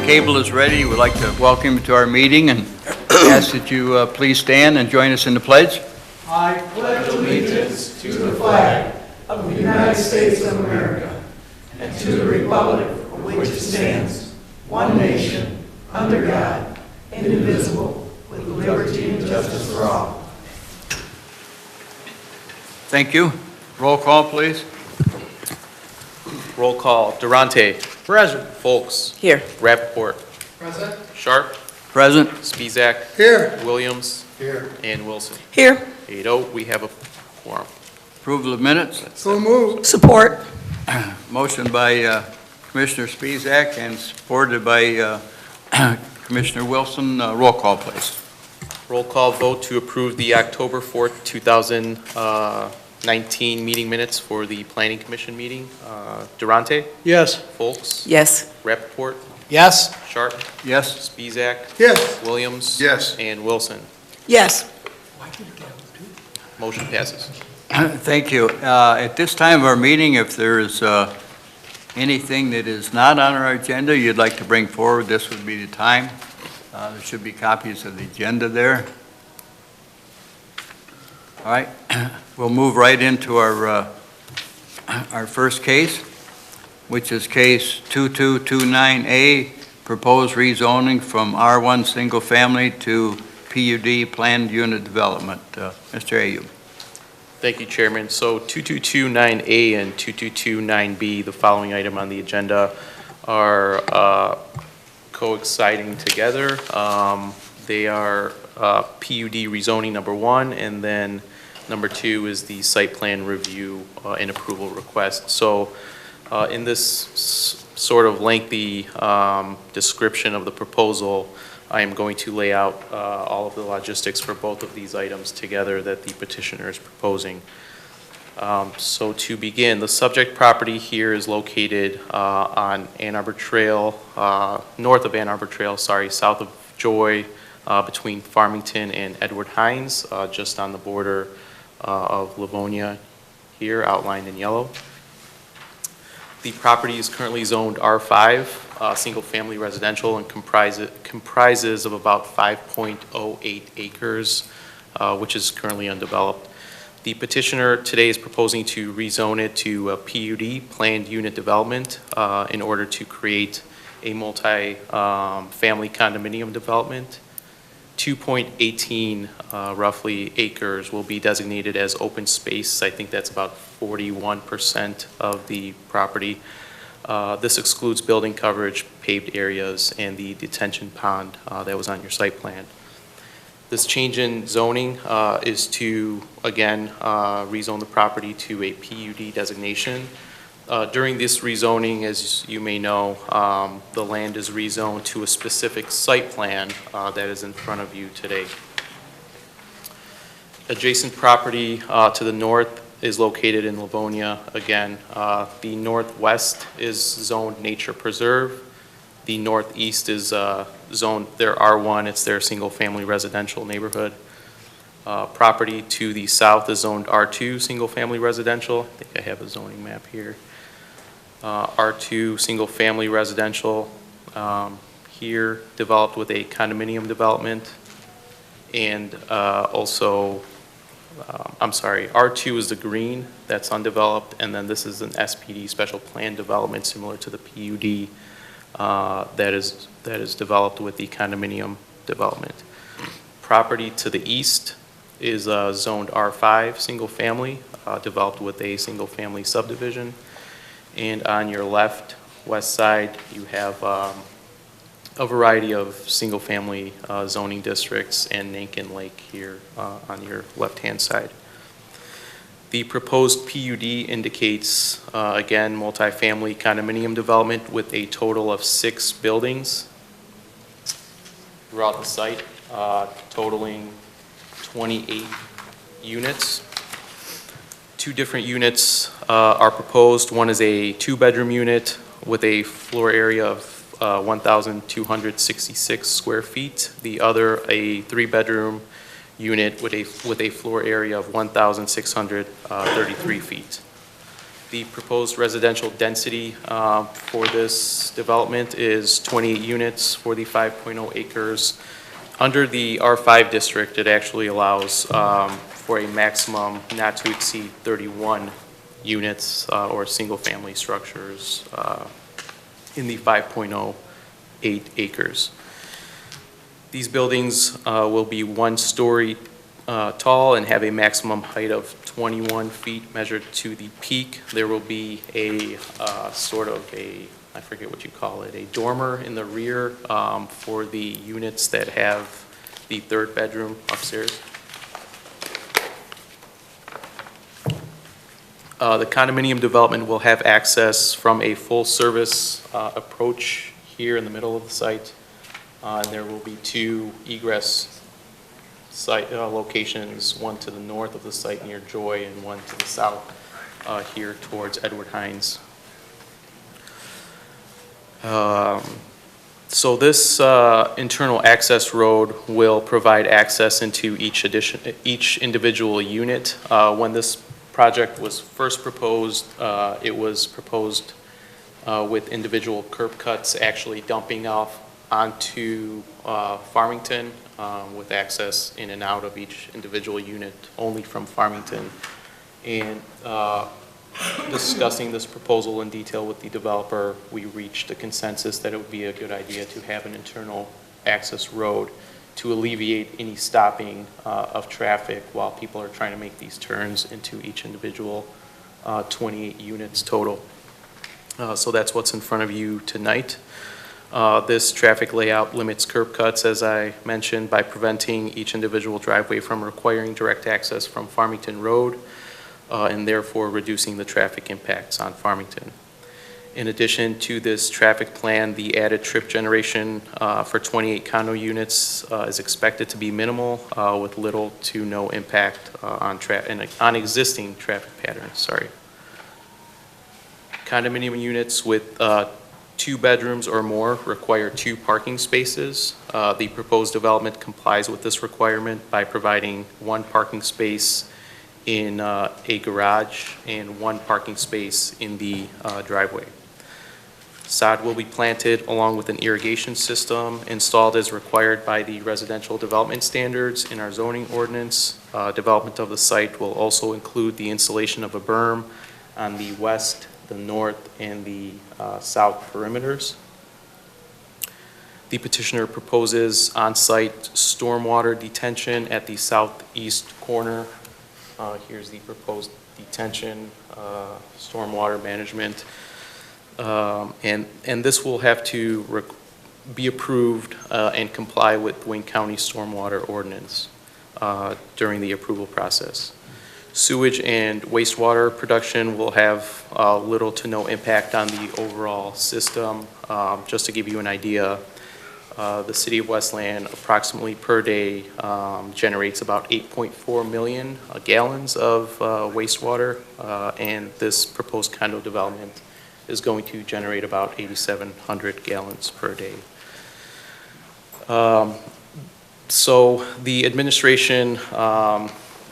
Cable is ready. We'd like to welcome you to our meeting and ask that you please stand and join us in the pledge. I pledge allegiance to the flag of the United States of America and to the republic for which it stands, one nation, under God, indivisible, with liberty and justice for all. Thank you. Roll call, please. Roll call. Durante. Present. Folks. Here. Rappaport. Present. Sharp. Present. Spizak. Here. Williams. Here. And Wilson. Here. 8-0. We have a quorum. Approval of minutes. So moved. Support. Motion by Commissioner Spizak and supported by Commissioner Wilson. Roll call, please. Roll call vote to approve the October 4th, 2019 meeting minutes for the Planning Commission meeting. Durante. Yes. Folks. Yes. Rappaport. Yes. Sharp. Yes. Spizak. Yes. Williams. Yes. And Wilson. Yes. Motion passes. Thank you. At this time of our meeting, if there is anything that is not on our agenda you'd like to bring forward, this would be the time. There should be copies of the agenda there. All right, we'll move right into our first case, which is case 2229A, proposed rezoning from R1 single family to PUD planned unit development. Mr. Ayub. Thank you, Chairman. So 2229A and 2229B, the following item on the agenda, are coinciding together. They are PUD rezoning number 1, and then number 2 is the site plan review and approval request. So in this sort of lengthy description of the proposal, I am going to lay out all of the logistics for both of these items together that the petitioner is proposing. So to begin, the subject property here is located on Ann Arbor Trail, north of Ann Arbor Trail, south of Joy, between Farmington and Edward Hines, just on the border of Livonia here, outlined in yellow. The property is currently zoned R5, single-family residential, and comprises of about 5.08 acres, which is currently undeveloped. The petitioner today is proposing to rezone it to a PUD, planned unit development, in order to create a multi-family condominium development. 2.18 roughly acres will be designated as open space. I think that's about 41% of the property. This excludes building coverage, paved areas, and the detention pond that was on your site plan. This change in zoning is to, again, rezone the property to a PUD designation. During this rezoning, as you may know, the land is rezoned to a specific site plan that is in front of you today. Adjacent property to the north is located in Livonia. Again, the northwest is zoned nature preserve. The northeast is zoned their R1. It's their single-family residential neighborhood. Property to the south is zoned R2, single-family residential. I think I have a zoning map here. R2, single-family residential, here developed with a condominium development. And also, I'm sorry, R2 is the green that's undeveloped, and then this is an SPD, special plan development, similar to the PUD that is developed with the condominium development. Property to the east is zoned R5, single family, developed with a single family subdivision. And on your left, west side, you have a variety of single family zoning districts and Nankin Lake here on your left-hand side. The proposed PUD indicates, again, multifamily condominium development with a total of 6 buildings throughout the site, totaling 28 units. 2 different units are proposed. One is a 2-bedroom unit with a floor area of 1,266 square feet. The other, a 3-bedroom unit with a floor area of 1,633 feet. The proposed residential density for this development is 28 units for the 5.0 acres. Under the R5 district, it actually allows for a maximum not to exceed 31 units or single-family structures in the 5.08 acres. These buildings will be 1 story tall and have a maximum height of 21 feet measured to the peak. There will be a sort of a, I forget what you call it, a dormer in the rear for the units that have the 3rd bedroom upstairs. The condominium development will have access from a full-service approach here in the middle of the site. And there will be 2 egress site locations, one to the north of the site near Joy and one to the south here towards Edward Hines. So this internal access road will provide access into each individual unit. When this project was first proposed, it was proposed with individual curb cuts actually dumping off onto Farmington with access in and out of each individual unit only from Farmington. And discussing this proposal in detail with the developer, we reached a consensus that it would be a good idea to have an internal access road to alleviate any stopping of traffic while people are trying to make these turns into each individual 28 units total. So that's what's in front of you tonight. This traffic layout limits curb cuts, as I mentioned, by preventing each individual driveway from requiring direct access from Farmington Road and therefore reducing the traffic impacts on Farmington. In addition to this traffic plan, the added trip generation for 28 condo units is expected to be minimal with little to no impact on existing traffic patterns. Sorry. Condominium units with 2 bedrooms or more require 2 parking spaces. The proposed development complies with this requirement by providing 1 parking space in a garage and 1 parking space in the driveway. Sod will be planted along with an irrigation system installed as required by the residential development standards in our zoning ordinance. Development of the site will also include the installation of a berm on the west, the north, and the south perimeters. The petitioner proposes on-site stormwater detention at the southeast corner. Here's the proposed detention, stormwater management. And this will have to be approved and comply with Wayne County stormwater ordinance during the approval process. Sewage and wastewater production will have little to no impact on the overall system. Just to give you an idea, the city of Westland approximately per day generates about 8.4 million gallons of wastewater, and this proposed condo development is going to generate about 8,700 gallons per day. So the administration,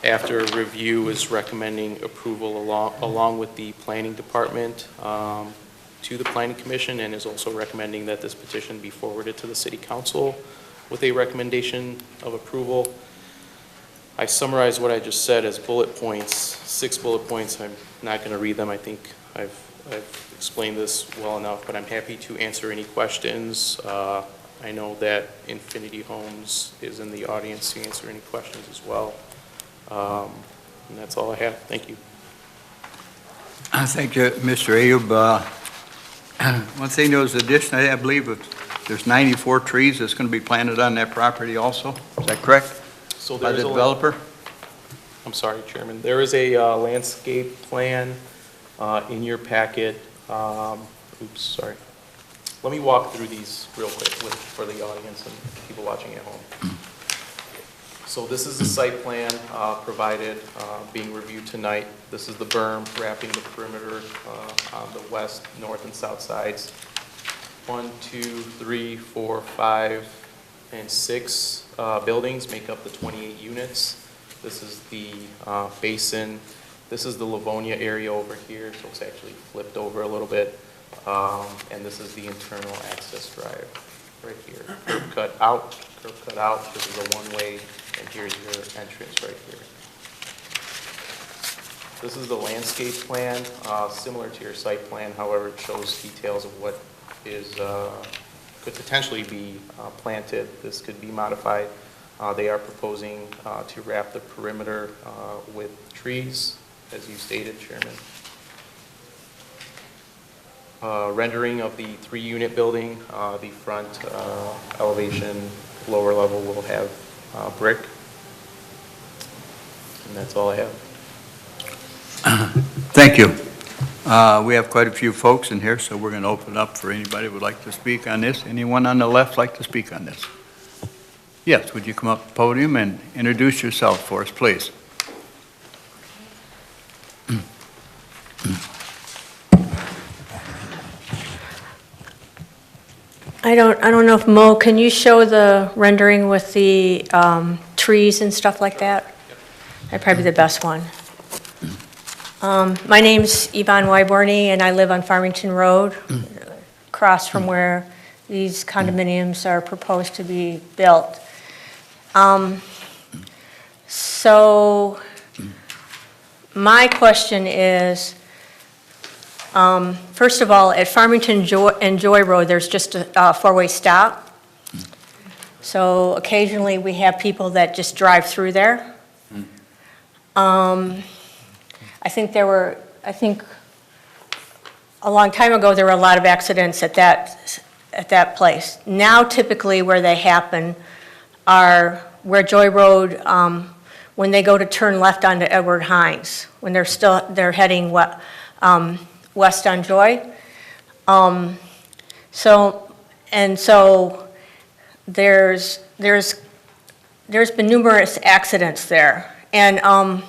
after review, is recommending approval along with the planning department to the Planning Commission, and is also recommending that this petition be forwarded to the City Council with a recommendation of approval. I summarize what I just said as bullet points, 6 bullet points. I'm not going to read them. I think I've explained this well enough, but I'm happy to answer any questions. I know that Infinity Homes is in the audience to answer any questions as well. And that's all I have. Thank you. Thank you, Mr. Ayub. One thing, there was addition, I believe there's 94 trees that's going to be planted on that property also. Is that correct? So by there's the developer? I'm sorry, Chairman. There is a landscape plan in your packet. Oops, sorry. Let me walk through these real quick for the audience and people watching at home. So this is the site plan provided, being reviewed tonight. This is the berm wrapping the perimeter on the west, north, and south sides. 1, 2, 3, 4, 5, and 6 buildings make up the 28 units. This is the basin This is the Livonia area over here, so it's actually flipped over a little bit. And this is the internal access drive right here. Curb cut out, this is a one-way, and here's your entrance right here. This is the landscape plan, similar to your site plan, however, it shows details of what is, could potentially be planted. This could be modified. They are proposing to wrap the perimeter with trees, as you stated, Chairman. Rendering of the 3-unit building, the front elevation, lower level will have brick. And that's all I have. Thank you. We have quite a few folks in here, so we're going to open up for anybody who would like to speak on this. Anyone on the left like to speak on this? Yes, would you come up to the podium and introduce yourself for us, please? I don't know if Mo, can you show the rendering with the trees and stuff like that? That'd probably be the best one. My name's Yvonne Wyborny, and I live on Farmington Road, across from where these condominiums are proposed to be built. So my question is, first of all, at Farmington and Joy Road, there's just a four-way stop. So occasionally we have people that just drive through there. I think a long time ago there were a lot of accidents at that place. Now typically where they happen are where Joy Road, when they go to turn left onto Edward Hines, when they're heading west on Joy. So there's been numerous accidents there, and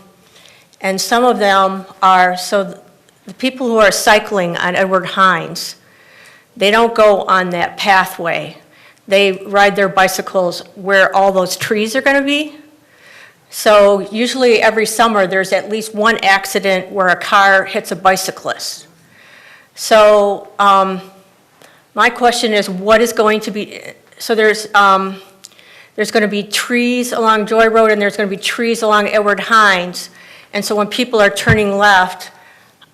some of them are, so the people who are cycling on Edward Hines, they don't go on that pathway. They ride their bicycles where all those trees are going to be. So usually every summer there's at least one accident where a car hits a bicyclist. So my question is, what is going to be, so there's going to be trees along Joy Road and there's going to be trees along Edward Hines. And so when people are turning left,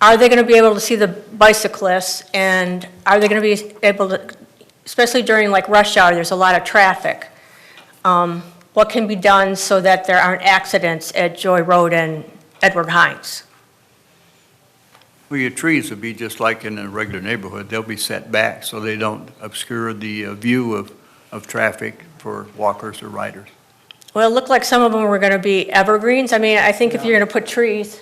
are they going to be able to see the bicyclists, and are they going to be able to, especially during like rush hour, there's a lot of traffic. What can be done so that there aren't accidents at Joy Road and Edward Hines? Well, your trees will be just like in a regular neighborhood. They'll be set back so they don't obscure the view of traffic for walkers or riders. Well, it looked like some of them were going to be evergreens. I mean, I think if you're going to put trees,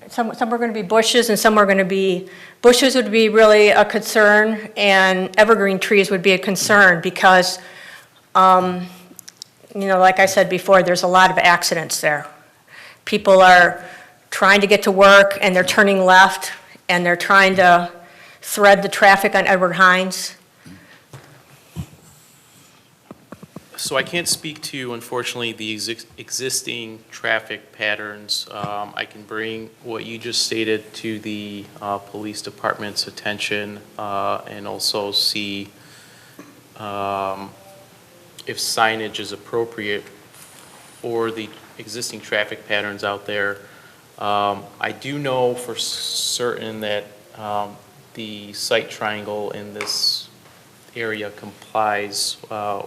some are going to be bushes and some are going to be, bushes would be really a concern, and evergreen trees would be a concern because, like I said before, there's a lot of accidents there. People are trying to get to work and they're turning left and they're trying to thread the traffic on Edward Hines. So I can't speak to, unfortunately, the existing traffic patterns. I can bring what you just stated to the police department's attention and also see if signage is appropriate for the existing traffic patterns out there. I do know for certain that the site triangle in this area complies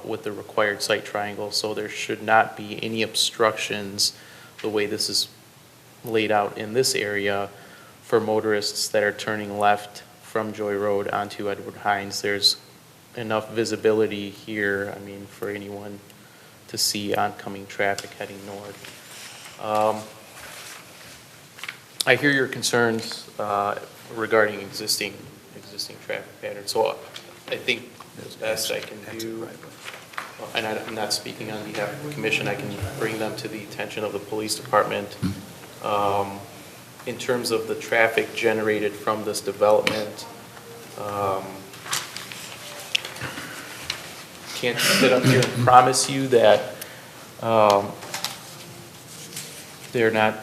with the required site triangle, so there should not be any obstructions the way this is laid out in this area for motorists that are turning left from Joy Road onto Edward Hines. There's enough visibility here, I mean, for anyone to see oncoming traffic heading north. I hear your concerns regarding existing traffic patterns, so I think the best I can do, and I'm not speaking on behalf of the commission, I can bring them to the attention of the police department. In terms of the traffic generated from this development, can't sit up here and promise you that they're not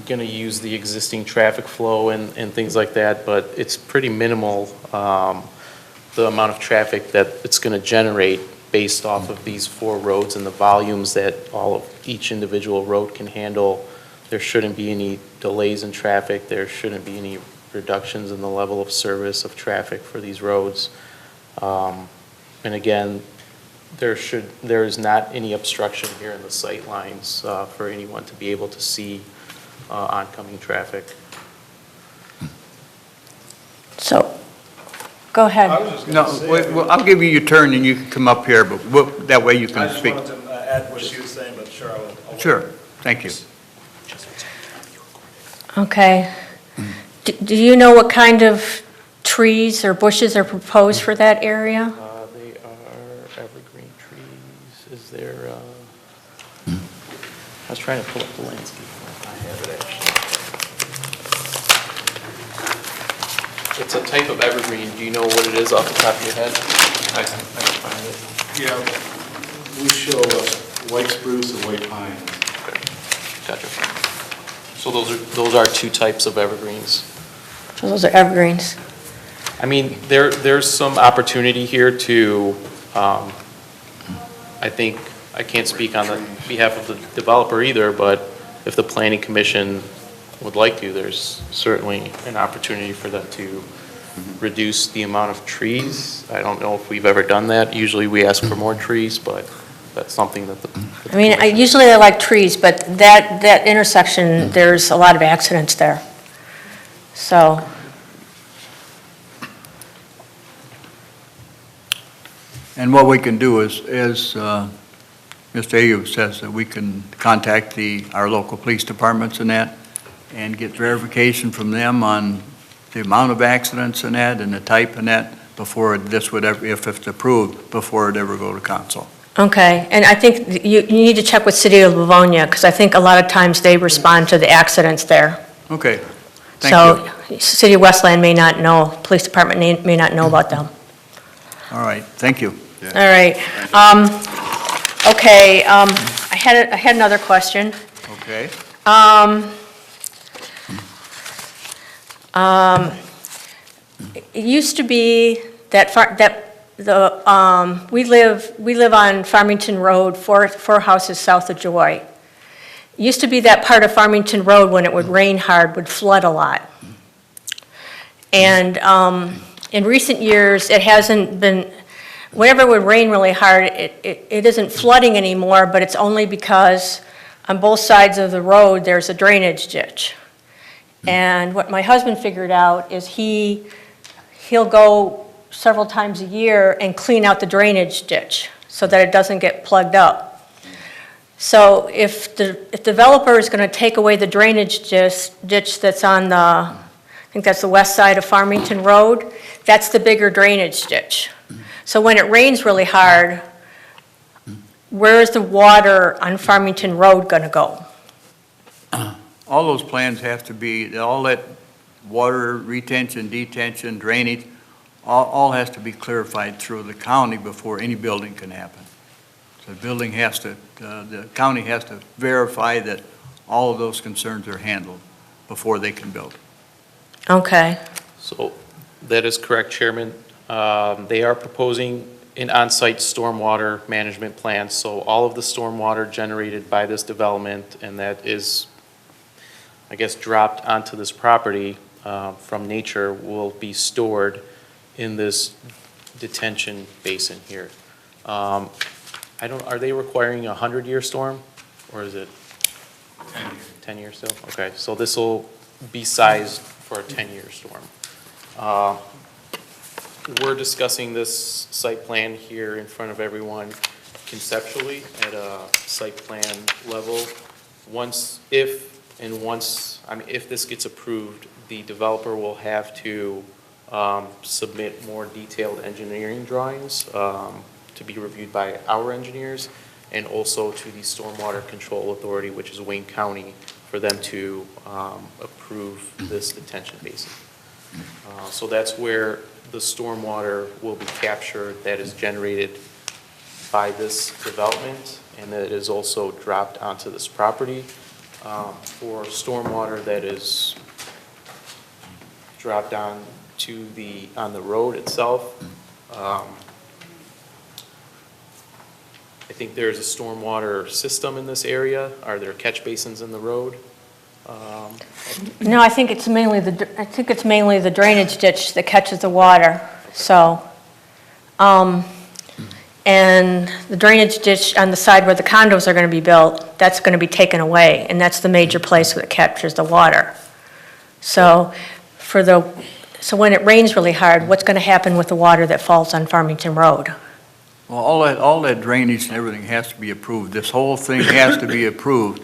going to use the existing traffic flow and things like that, but it's pretty minimal, the amount of traffic that it's going to generate based off of these 4 roads and the volumes that each individual road can handle. There shouldn't be any delays in traffic. There shouldn't be any reductions in the level of service of traffic for these roads. And again, there is not any obstruction here in the sight lines for anyone to be able to see oncoming traffic. So, go ahead. I was just No, going to say, wait, well, I'll give you your turn and you can come up here, but that way you I can just speak. wanted to add what she was saying, but sure, I'll Sure, thank you. Okay. Do you know what kind of trees or bushes are proposed for that area? They are evergreen trees. Is there, I was trying to pull up the landscape. I have it actually. It's a type of evergreen. Do you know what it is off the top of your head? I can find it. Yeah, we show white spruce and white pine. Gotcha. So those are 2 types of evergreens. So those are evergreens. I mean, there's some opportunity here to, I think, I can't speak on the behalf of the developer either, but if the planning commission would like to, there's certainly an opportunity for them to reduce the amount of trees. I don't know if we've ever done that. Usually we ask for more trees, but that's something that the I mean, commission- usually I like trees, but that intersection, there's a lot of accidents there. So, And what we can do is Mr. Ayub says, that we can contact our local police departments and that, and get verification from them on the amount of accidents and that, and the type and that, before this would ever, if it's approved, before it ever go to council. okay, and I think you need to check with City of Livonia, because I think a lot of times they respond to the accidents there. Okay, thank you. So, City of Westland may not know, police department may not know about them. All right, thank you. All right. Okay, I had another question. Okay. It used to be we live on Farmington Road, four houses south of Joy. It used to be that part of Farmington Road, when it would rain hard, would flood a lot. And in recent years, it hasn't been, whenever it would rain really hard, it isn't flooding anymore, but it's only because on both sides of the road, there's a drainage ditch. And what my husband figured out is he'll go several times a year and clean out the drainage ditch so that it doesn't get plugged up. So if the developer is going to take away the drainage ditch that's on the, I think that's the west side of Farmington Road, that's the bigger drainage ditch. So when it rains really hard, where is the water on Farmington Road going to go? All those plans have to be, all that water retention, detention, drainage, all has to be clarified through the county before any building can happen. So the county has to verify that all of those concerns are handled before they can build. Okay. So that is correct, Chairman. They are proposing an on-site stormwater management plan. So all of the stormwater generated by this development, and that is, I guess, dropped onto this property from nature, will be stored in this detention basin here. Are they requiring a 100-year storm, or is it 10 years still? Okay, so this will be sized for a 10-year storm. We're discussing this site plan here in front of everyone conceptually at a site plan level. If this gets approved, the developer will have to submit more detailed engineering drawings to be reviewed by our engineers, and also to the Stormwater Control Authority, which is Wayne County, for them to approve this detention basin. So that's where the stormwater will be captured that is generated by this development, and that is also dropped onto this property. for stormwater that is dropped on to on the road itself. I think there's a stormwater system in this area. Are there catch basins in the road? No, I think it's mainly the drainage ditch that catches the water, so. And the drainage ditch on the side where the condos are gonna be built, that's gonna be taken away, and that's the major place that captures the water. So, so when it rains really hard, what's gonna happen with the water that falls on Farmington Road? Well, all that drainage and everything has to be approved. This whole thing has to be approved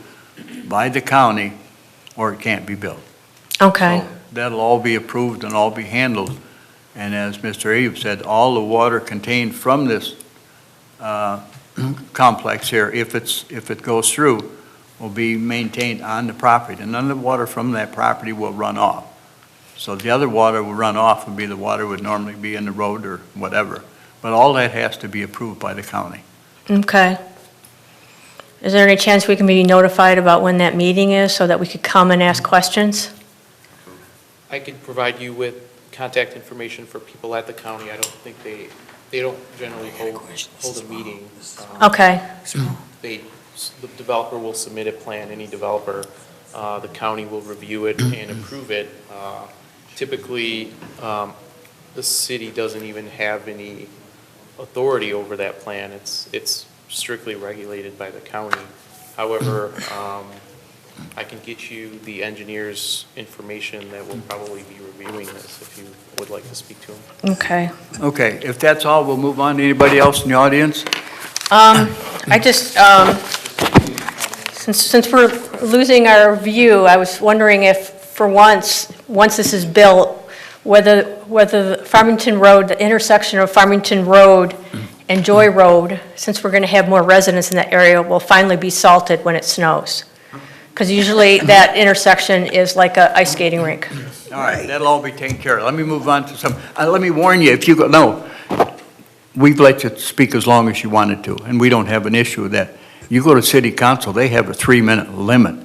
by the county, or it can't be built. Okay, So that'll all be approved and all be handled. And as Mr. Abe said, all the water contained from this complex here, if it goes through, will be maintained on the property. And none of the water from that property will run off. So the other water will run off would be the water would normally be in the road or whatever. But all that has to be approved by the county. okay. Is there any chance we can be notified about when that meeting is so that we could come and ask questions? I could provide you with contact information for people at the county. I don't think they don't generally hold a meeting. Okay, The developer will submit a plan, any developer, the county will review it and approve it. Typically, the city doesn't even have any authority over that plan. It's strictly regulated by the county. However, I can get you the engineer's information that will probably be reviewing this if you would like to speak to him. okay. Okay, if that's all, we'll move on. Anybody else in the audience? I just, since we're losing our view, I was wondering if, for once this is built, whether the Farmington Road, the intersection of Farmington Road and Joy Road, since we're going to have more residents in that area, will finally be salted when it snows. Because usually that intersection is like a ice skating rink. All right, that'll all be taken care of. Let me move on to some, let me warn you, if you go, no, we've let you speak as long as you wanted to, and we don't have an issue with that. You go to city council, they have a 3-minute limit.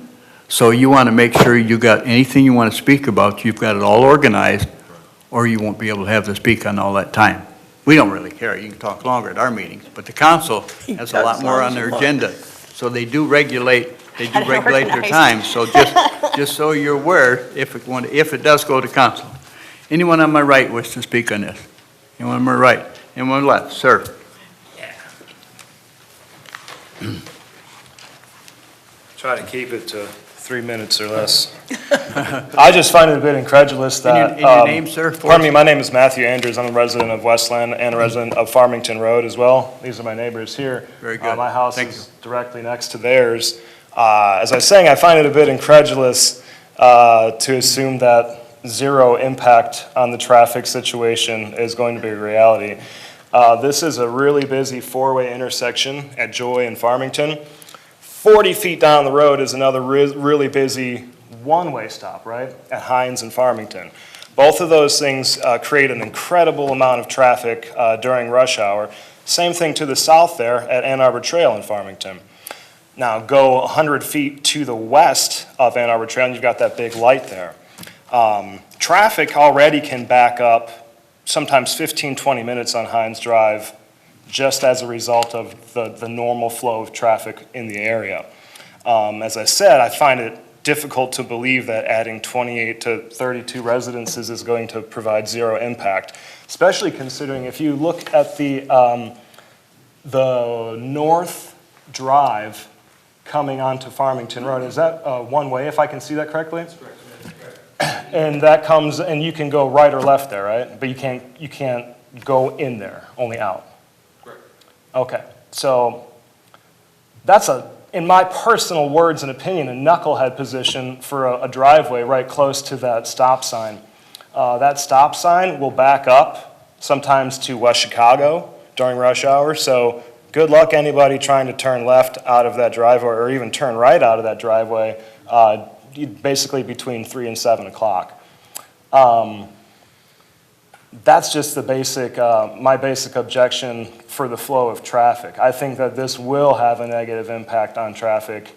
So you want to make sure you got anything you want to speak about, you've got it all organized, or you won't be able to have to speak on all that time. We don't really care, you can talk longer at our meetings, but the council has a lot more on their agenda. So they do regulate their time, so just so you're aware, if it does go to council. Anyone on my right wish to speak on this? Anyone on my right? Anyone on the left? Sir? Try to keep it to 3 minutes or less. I just find it a bit incredulous that... And your name, sir? Pardon me, my name is Matthew Andrews. I'm a resident of Westland and a resident of Farmington Road as well. These are my neighbors here. Very good. My house Thank is directly next to theirs. As I was saying, I find it a bit incredulous to assume that zero impact on the traffic situation is going to be a reality. This is a really busy 4-way intersection at Joy and Farmington. 40 feet down the road is another really busy 1-way stop, right, at Hines and Farmington. Both of those things create an incredible amount of traffic during rush hour. Same thing to the south there at Ann Arbor Trail in Farmington. Now go 100 feet to the west of Ann Arbor Trail and you've got that big light there. Traffic already can back up sometimes 15, 20 minutes on Hines Drive just as a result of the normal flow of traffic in the area. As I said, I find it difficult to believe that adding 28 to 32 residences is going to provide zero impact, especially considering if you look at the north drive coming onto Farmington Road, is that one way, if I can see that correctly? That's correct. And that comes, and you can go right or left there, right? But you can't go in there, only out. Okay, so that's in my personal words and opinion, a knucklehead position for a driveway right close to that stop sign. That stop sign will back up sometimes to West Chicago during rush hour, so good luck anybody trying to turn left out of that driveway or even turn right out of that driveway, basically between 3 and 7 o'clock. That's just the basic, my basic objection for the flow of traffic. I think that this will have a negative impact on traffic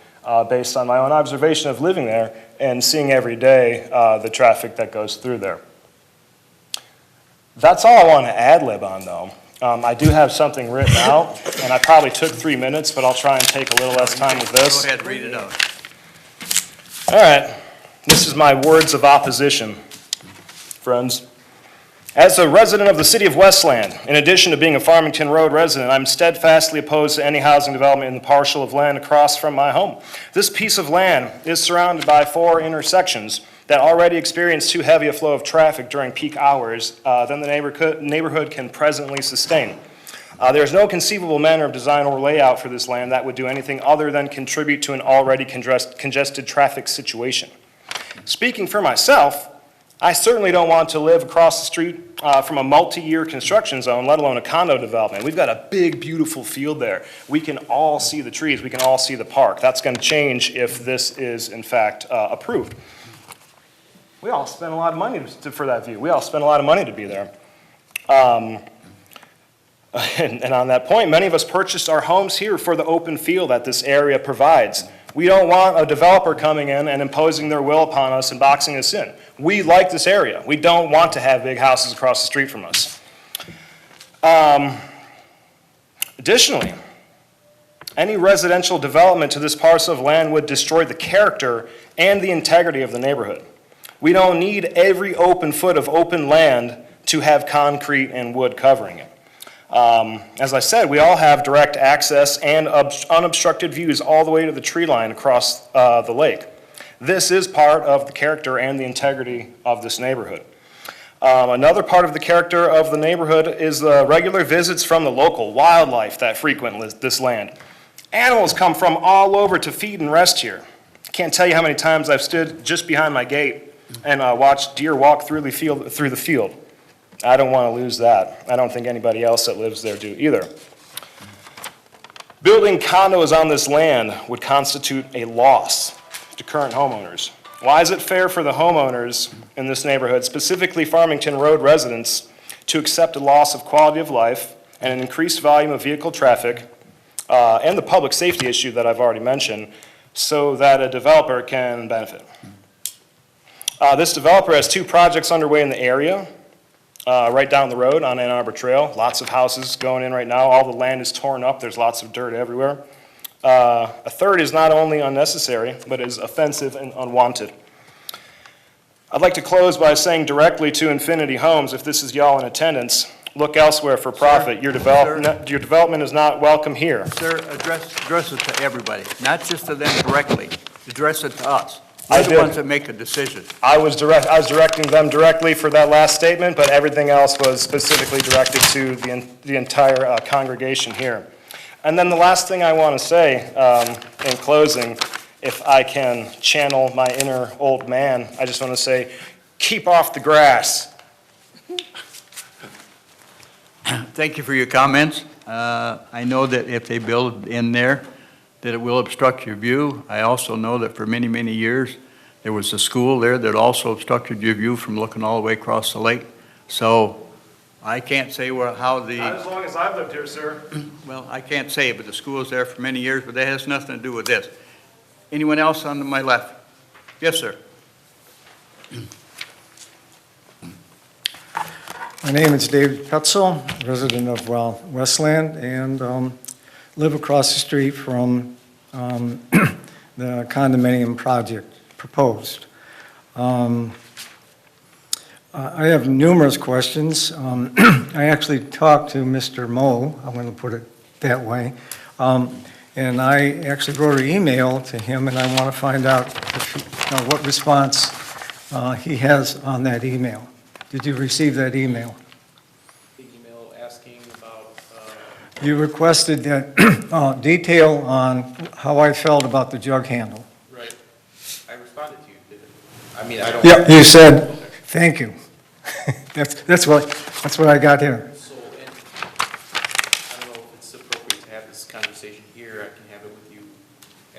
based on my own observation of living there and seeing every day the traffic that goes through there. That's all I want to ad-lib on, though. I do have something written out, and I probably took 3 minutes, but I'll try and take a little less time with this. Go ahead, read it out. All right, this is my words of opposition, friends. As a resident of the city of Westland, in addition to being a Farmington Road resident, I'm steadfastly opposed to any housing development in the parcel of land across from my home. This piece of land is surrounded by 4 intersections that already experience too heavy a flow of traffic during peak hours than the neighborhood can presently sustain. There is no conceivable manner of design or layout for this land that would do anything other than contribute to an already congested traffic situation. Speaking for myself, I certainly don't want to live across the street from a multi-year construction zone, let alone a condo development. We've got a big, beautiful field there. We can all see the trees. We can all see the park. That's going to change if this is, in fact, approved. We all spend a lot of money for that view. We all spend a lot of money to be there. And on that point, many of us purchased our homes here for the open field that this area provides. We don't want a developer coming in and imposing their will upon us and boxing us in. We like this area. We don't want to have big houses across the street from us. Additionally, any residential development to this parcel of land would destroy the character and the integrity of the neighborhood. We don't need every open foot of open land to have concrete and wood covering it. As I said, we all have direct access and unobstructed views all the way to the tree line across the lake. This is part of the character and the integrity of this neighborhood. Another part of the character of the neighborhood is the regular visits from the local wildlife that frequent this land. Animals come from all over to feed and rest here. Can't tell you how many times I've stood just behind my gate and watched deer walk through the field. I don't want to lose that. I don't think anybody else that lives there do either. Building condos on this land would constitute a loss to current homeowners. Why is it fair for the homeowners in this neighborhood, specifically Farmington Road residents, to accept a loss of quality of life and an increased volume of vehicle traffic and the public safety issue that I've already mentioned so that a developer can benefit? This developer has 2 projects underway in the area. Right down the road on Ann Arbor Trail. Lots of houses going in right now. All the land is torn up. There's lots of dirt everywhere. A third is not only unnecessary, but is offensive and unwanted. I'd like to close by saying directly to Infinity Homes, if this is y'all in attendance, look elsewhere for profit. Your development is not welcome here. Sir, address it to everybody, not just to them directly. Address it to us. I We're the did. ones that make a decision. I was directing them directly for that last statement, but everything else was specifically directed to the entire congregation here. And then the last thing I want to say in closing, if I can channel my inner old man, I just want to say, keep off the grass. Thank you for your comments. I know that if they build in there, that it will obstruct your view. I also know that for many, many years, there was a school there that also obstructed your view from looking all the way across the lake. So I can't say how the... Not as long as I've lived here, sir. Well, I can't say, but the school was there for many years, but that has nothing to do with this. Anyone else on my left? Yes, sir. My name is David Petzel, resident of Westland, and live across the street from the condominium project proposed. I have numerous questions. I actually talked to Mr. Moe, I'm going to put it that way, and I actually wrote an email to him, and I want to find out what response he has on that email. Did you receive that email? The email asking about... You requested that detail on how I felt about the jug handle. Right. I responded to you, didn't I? I mean, I don't... Yeah, you said, thank you. That's what I got here. So, and I don't know if it's appropriate to have this conversation here. I can have it with you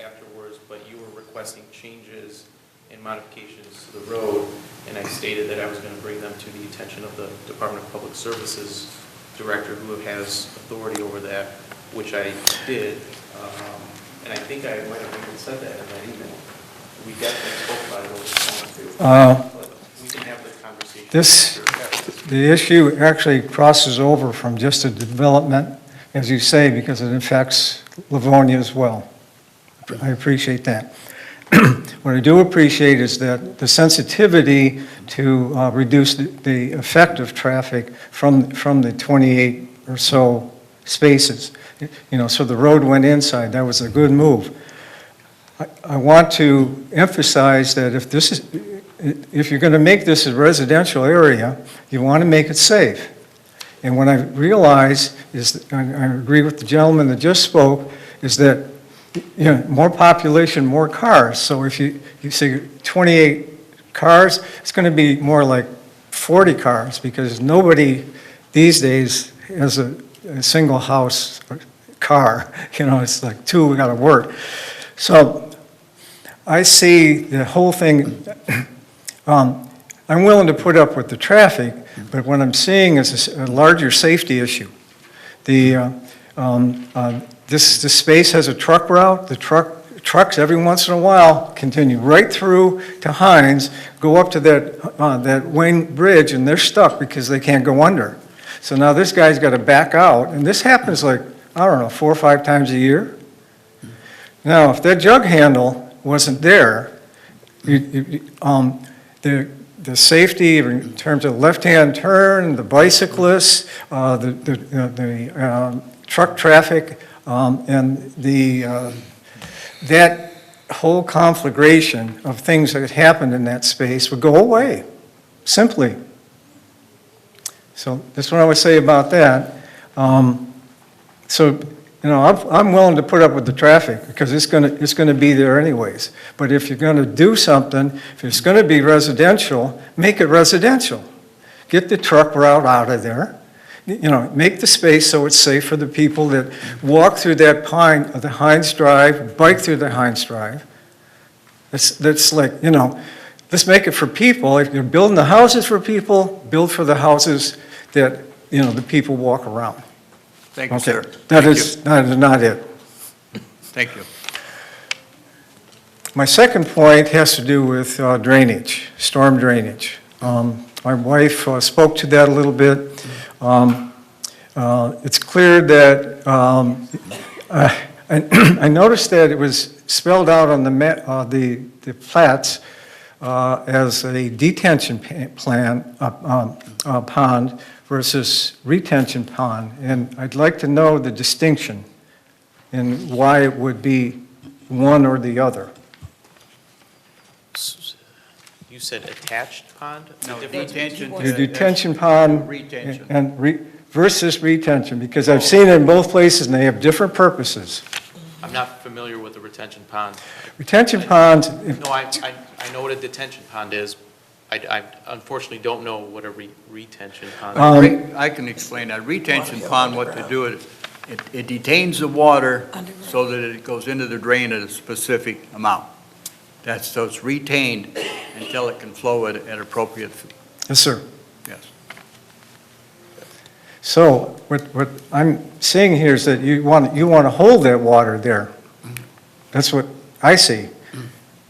afterwards, but you were requesting changes and modifications to the road, and I stated that I was going to bring them to the attention of the Department of Public Services director who has authority over that, which I did. And I think I might have even said that in that email. We definitely spoke about it over the phone too. But we can have the conversation. The issue actually crosses over from just a development, as you say, because it affects Livonia as well. I appreciate that. What I do appreciate is that the sensitivity to reduce the effect of traffic from the 28 or so spaces. So the road went inside. That was a good move. I want to emphasize that if you're going to make this a residential area, you want to make it safe. And what I realize is, I agree with the gentleman that just spoke, is that more population, more cars. So if you say 28 cars, it's going to be more like 40 cars, because nobody these days has a single house car. It's like two, we got to work. So I see the whole thing. I'm willing to put up with the traffic, but what I'm seeing is a larger safety issue. This space has a truck route. The trucks every once in a while continue right through to Hines, go up to that Wayne Bridge, and they're stuck because they can't go under. So now this guy's got to back out, and this happens like, I don't know, 4 or 5 times a year. Now, if that jug handle wasn't there, the safety in terms of left-hand turn, the bicyclists, the truck traffic, and that whole conflagration of things that happened in that space would go away, simply. So that's what I would say about that. I'm willing to put up with the traffic because it's going to be there anyways. But if you're going to do something, if it's going to be residential, make it residential. Get the truck route out of there. Make the space so it's safe for the people that walk through the Hines Drive, bike through the Hines Drive. That's like, let's make it for people. If you're building the houses for people, build for the houses that, the people walk around. Thank you, Okay. sir. That is not it. Thank you. My second point has to do with drainage, storm drainage. My wife spoke to that a little bit. It's clear that I noticed that it was spelled out on the plats as a detention pond versus retention pond, and I'd like to know the distinction and why it would be one or the other. You said attached pond? No, The difference detention. The detention pond Retention. and versus retention, because I've seen it in both places and they have different purposes. I'm not familiar with the retention pond. Retention ponds, No, I know what a detention pond is. I unfortunately don't know what a retention pond is. I can explain that. Retention pond, what to do, it detains the water so that it goes into the drain at a specific amount. So it's retained until it can flow at appropriate. yes, sir. Yes. So what I'm seeing here is that you want to hold that water there. That's what I see.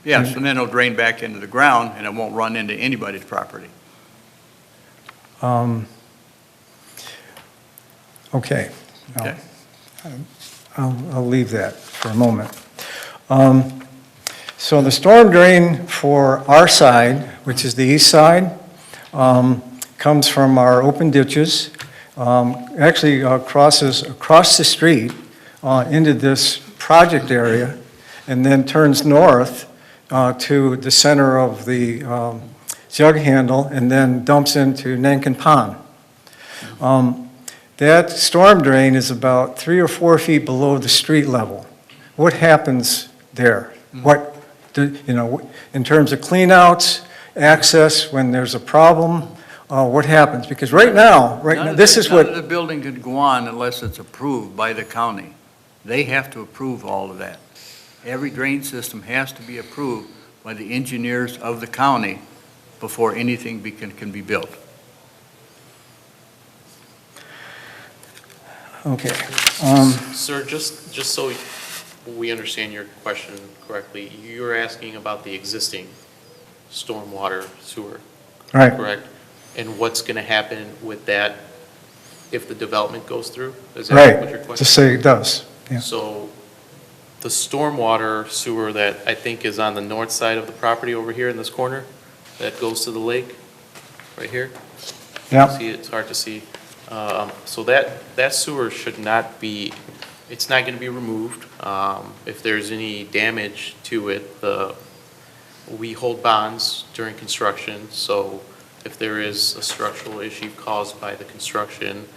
Yes, and then it'll drain back into the ground and it won't run into anybody's property. Okay. Okay. I'll leave that for a moment. So the storm drain for our side, which is the east side, comes from our open ditches, actually crosses across the street into this project area, and then turns north to the center of the jug handle, and then dumps into Nankin Pond. That storm drain is about 3 or 4 feet below the street level. What happens there? In terms of cleanouts, access when there's a problem, what happens? Because right now, this is what... None of the building can go on unless it's approved by the county. They have to approve all of that. Every drain system has to be approved by the engineers of the county before anything can be built. Okay. Sir, just so we understand your question correctly, you're asking about the existing stormwater sewer, Right, correct? And what's going to happen with that if the development goes through? Is that what your right, question? to say it does, yeah. So the stormwater sewer that I think is on the north side of the property over here in this corner, that goes to the lake, right here? Yeah, See, it's hard to see. So that sewer should not be, it's not going to be removed. If there's any damage to it, we hold bonds during construction, so if there is a structural issue caused by the construction,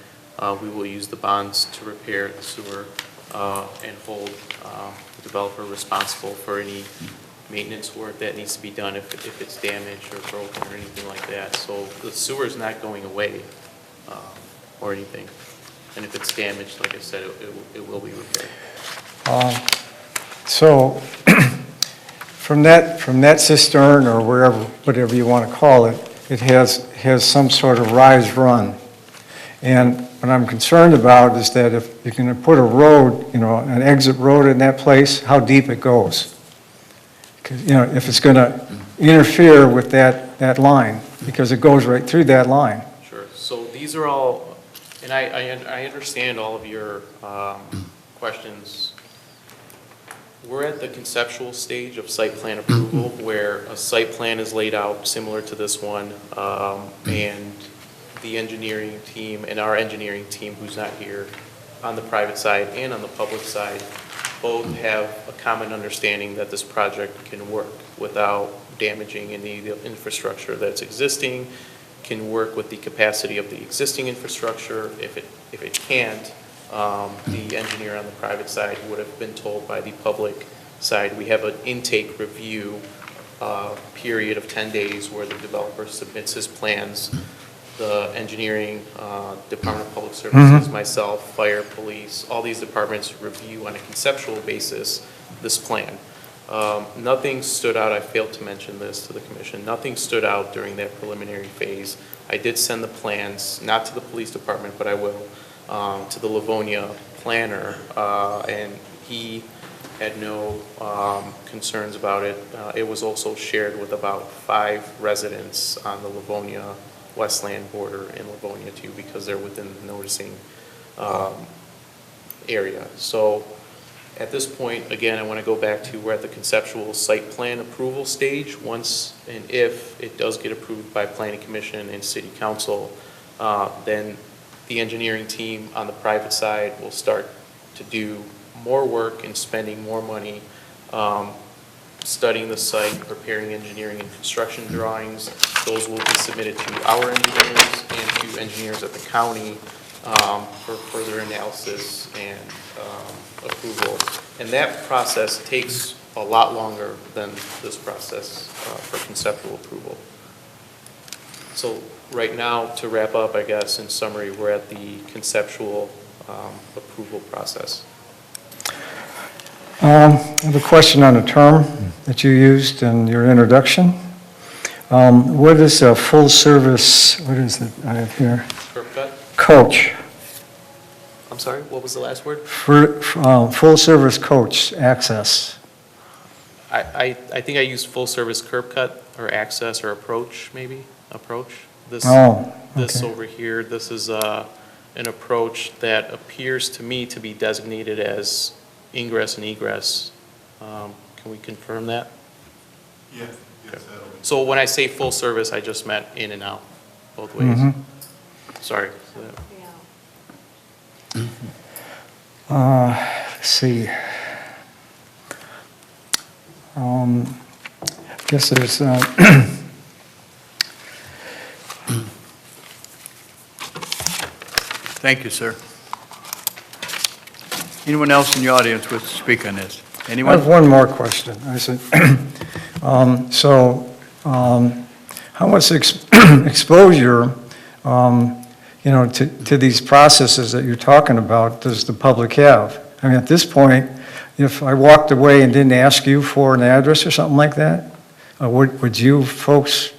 we will use the bonds to repair the sewer and hold the developer responsible for any maintenance work that needs to be done if it's damaged or broken or anything like that. So the sewer is not going away or anything. And if it's damaged, like I said, it will be repaired. so from that cistern or wherever, whatever you want to call it, it has some sort of rise run. And what I'm concerned about is that if you're going to put a road, an exit road in that place, how deep it goes. 'Cause, if it's going to interfere with that line, because it goes right through that line. Sure. So these are all, and I understand all of your questions. We're at the conceptual stage of site plan approval where a site plan is laid out similar to this one, and the engineering team and our engineering team, who's not here, on the private side and on the public side, both have a common understanding that this project can work without damaging any of the infrastructure that's existing, can work with the capacity of the existing infrastructure. If it can't, the engineer on the private side would have been told by the public side. We have an intake review period of 10 days where the developer submits his plans. The engineering, Department of Public Services, myself, fire, police, all these departments review on a conceptual basis this plan. Nothing stood out, I failed to mention this to the commission, nothing stood out during that preliminary phase. I did send the plans, not to the police department, but I will, to the Livonia planner, and he had no concerns about it. It was also shared with about 5 residents on the Livonia Westland border in Livonia too, because they're within the noticing area. So at this point, again, I want to go back to we're at the conceptual site plan approval stage. Once and if it does get approved by Planning Commission and City Council, then the engineering team on the private side will start to do more work and spending more money studying the site, preparing engineering and construction drawings. Those will be submitted to our engineers and to engineers at the county for further analysis and approval. And that process takes a lot longer than this process for conceptual approval. So right now, to wrap up, I guess, in summary, we're at the conceptual approval process. I have a question on a term that you used in your introduction. What is a full-service, what is it I have here? Curb cut? Coach. I'm sorry, what was the last word? Full-service coach access. I think I used full-service curb cut or access or approach, maybe, approach. This Okay. over here, this is an approach that appears to me to be designated as ingress and egress. Can we confirm that? Yes, yes, that'll be. So when I say full service, I just meant in and out, both ways. Sorry. Let's see. I guess there's, Thank you, sir. Anyone else in the audience wish to speak on this? I Anyone? have one more question. I said, how much exposure, to these processes that you're talking about does the public have? I mean, at this point, if I walked away and didn't ask you for an address or something like that, would you folks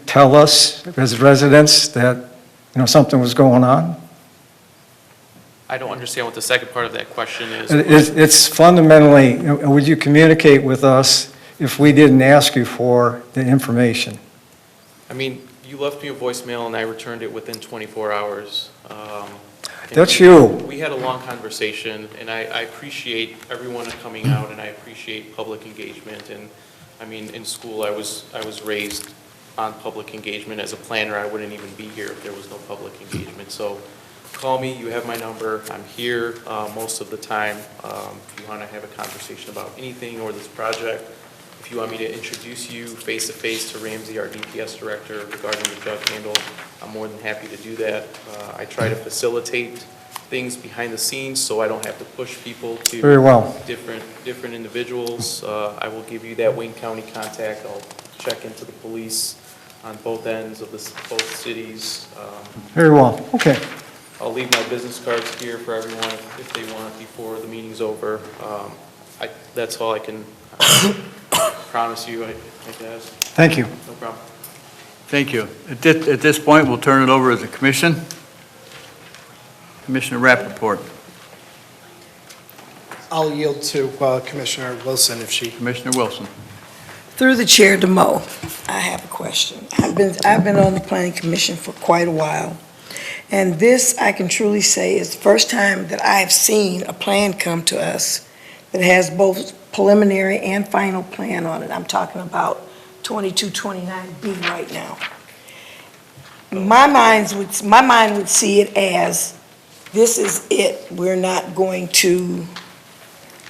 tell us as residents that, something was going on? I don't understand what the second part of that question is. It's fundamentally, would you communicate with us if we didn't ask you for the information? I mean, you left me a voicemail and I returned it within 24 hours. And That's we- you. We had a long conversation, and I appreciate everyone coming out, and I appreciate public engagement. And, I mean, in school, I was raised on public engagement. As a planner, I wouldn't even be here if there was no public engagement. So call me, you have my number. I'm here most of the time. If you want to have a conversation about anything or this project, if you want me to introduce you face-to-face to Ramsey, our DPS director, regarding the jug handle, I'm more than happy to do that. I try to facilitate things behind the scenes so I don't have to push people to Very well. different individuals. I will give you that Wayne County contact. I'll check into the police on both ends of both cities. Very well, okay. I'll leave my business cards here for everyone if they want before the meeting's over. That's all I can promise you, I guess. Thank you. No problem. Thank you. At this point, we'll turn it over to the commission. Commissioner Rappaport. I'll yield to Commissioner Wilson if she... Commissioner Wilson. Through the chair to Mo, I have a question. I've been on the planning commission for quite a while, and this, I can truly say, is the first time that I've seen a plan come to us that has both preliminary and final plan on it. I'm talking about 2229B right now. My mind would see it as, this is it. We're not going to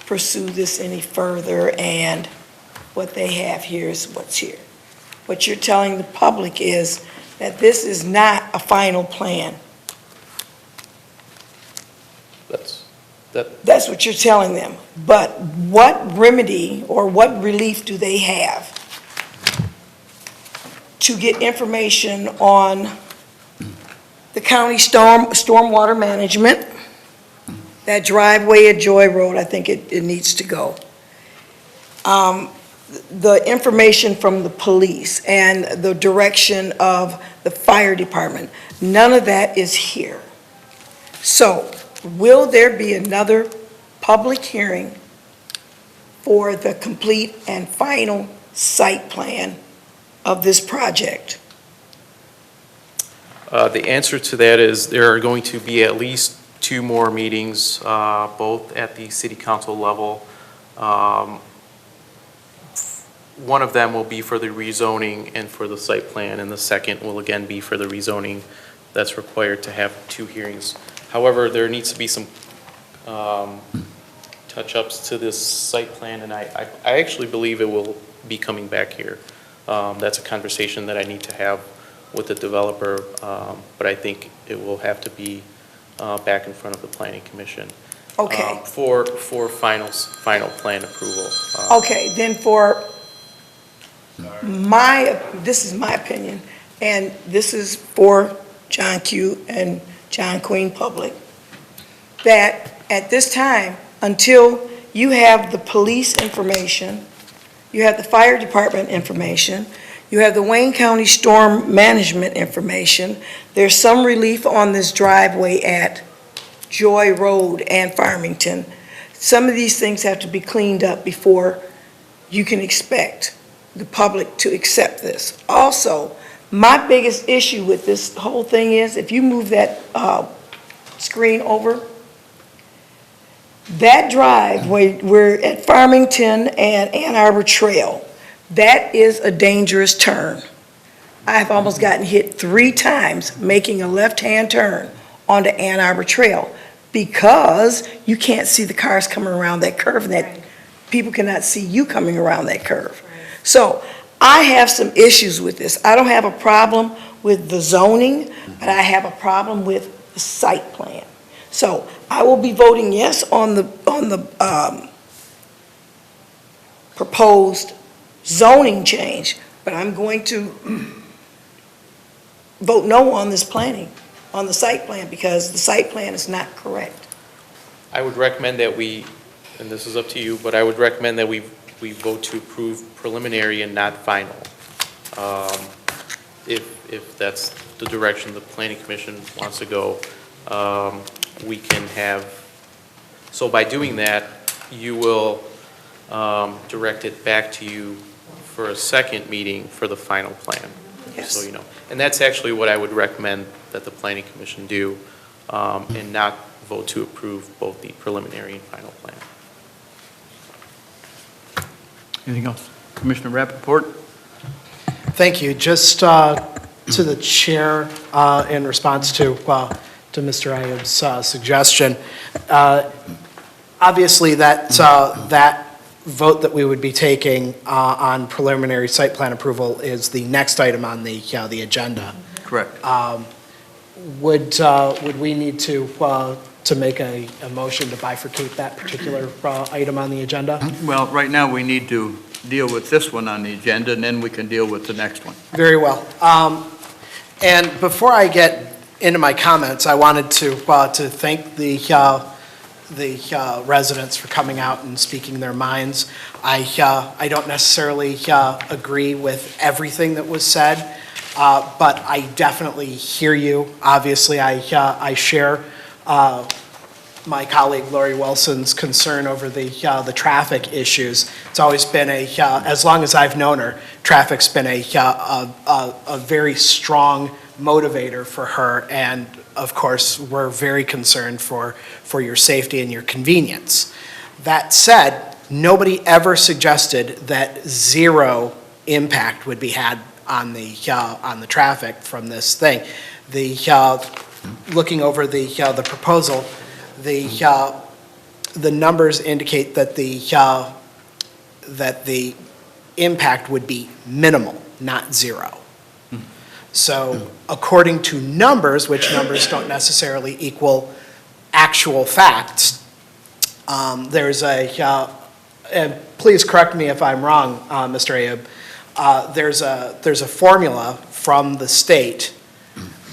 pursue this any further, and what they have here is what's here. What you're telling the public is that this is not a final plan. That's what you're telling them. But what remedy or what relief do they have to get information on the county stormwater management, that driveway at Joy Road? I think it needs to go. The information from the police and the direction of the fire department, none of that is here. So, will there be another public hearing for the complete and final site plan of this project? The answer to that is there are going to be at least 2 more meetings, both at the city council level. One of them will be for the rezoning and for the site plan, and the second will again be for the rezoning that's required to have 2 hearings. However, there needs to be some touch-ups to this site plan, and I actually believe it will be coming back here. That's a conversation that I need to have with the developer, but I think it will have to be back in front of the planning commission. Okay. For final plan approval. Okay, then this is my opinion, and this is for John Q. and John Queen Public, that at this time, until you have the police information, you have the fire department information, you have the Wayne County storm management information, there's some relief on this driveway at Joy Road and Farmington. Some of these things have to be cleaned up before you can expect the public to accept this. Also, my biggest issue with this whole thing is, if you move that screen over, that drive, we're at Farmington and Ann Arbor Trail, that is a dangerous turn. I've almost gotten hit 3 times making a left-hand turn onto Ann Arbor Trail because you can't see the cars coming around that curve, and that people cannot see you coming around that curve. So I have some issues with this. I don't have a problem with the zoning, but I have a problem with the site plan. So I will be voting yes on the proposed zoning change, but I'm going to vote no on this planning, on the site plan, because the site plan is not correct. I would recommend that we, and this is up to you, but I would recommend that we vote to approve preliminary and not final. If that's the direction the planning commission wants to go. we can have, so by doing that, you will direct it back to you for a second meeting for the final plan. Yes. So you know. And that's actually what I would recommend that the Planning Commission do, and not vote to approve both the preliminary and final plan. Anything else? Commissioner Rappaport? Thank you. Just to the chair, in response to Mr. Ayyub's suggestion, obviously that vote that we would be taking on preliminary site plan approval is the next item on the agenda. Correct. Would we need to make a motion to bifurcate that particular item on the agenda? Well, right now, we need to deal with this one on the agenda, and then we can deal with the next one. Very well. And before I get into my comments, I wanted to thank the residents for coming out and speaking their minds. I don't necessarily agree with everything that was said, but I definitely hear you. Obviously, I share my colleague Lori Wilson's concern over the traffic issues. It's always been as long as I've known her, traffic's been a very strong motivator for her, and of course, we're very concerned for your safety and your convenience. That said, nobody ever suggested that zero impact would be had on the traffic from this thing. Looking over the proposal, the numbers indicate that the impact would be minimal, not zero. So according to numbers, which numbers don't necessarily equal actual facts, there's and please correct me if I'm wrong, Mr. Ayyub, there's a formula from the state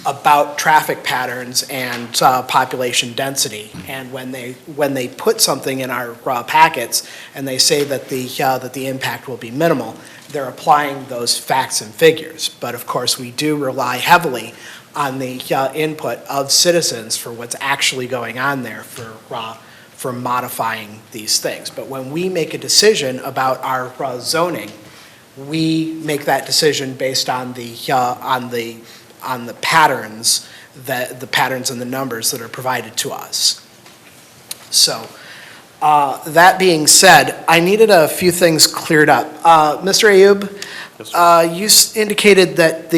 about traffic patterns and population density. And when they put something in our packets and they say that the impact will be minimal, they're applying those facts and figures. But of course, we do rely heavily on the input of citizens for what's actually going on there for modifying these things. But when we make a decision about our zoning, we make that decision based on the patterns, the patterns and the numbers that are provided to us. So that being said, I needed a few things cleared up. Mr. Ayyub, you indicated that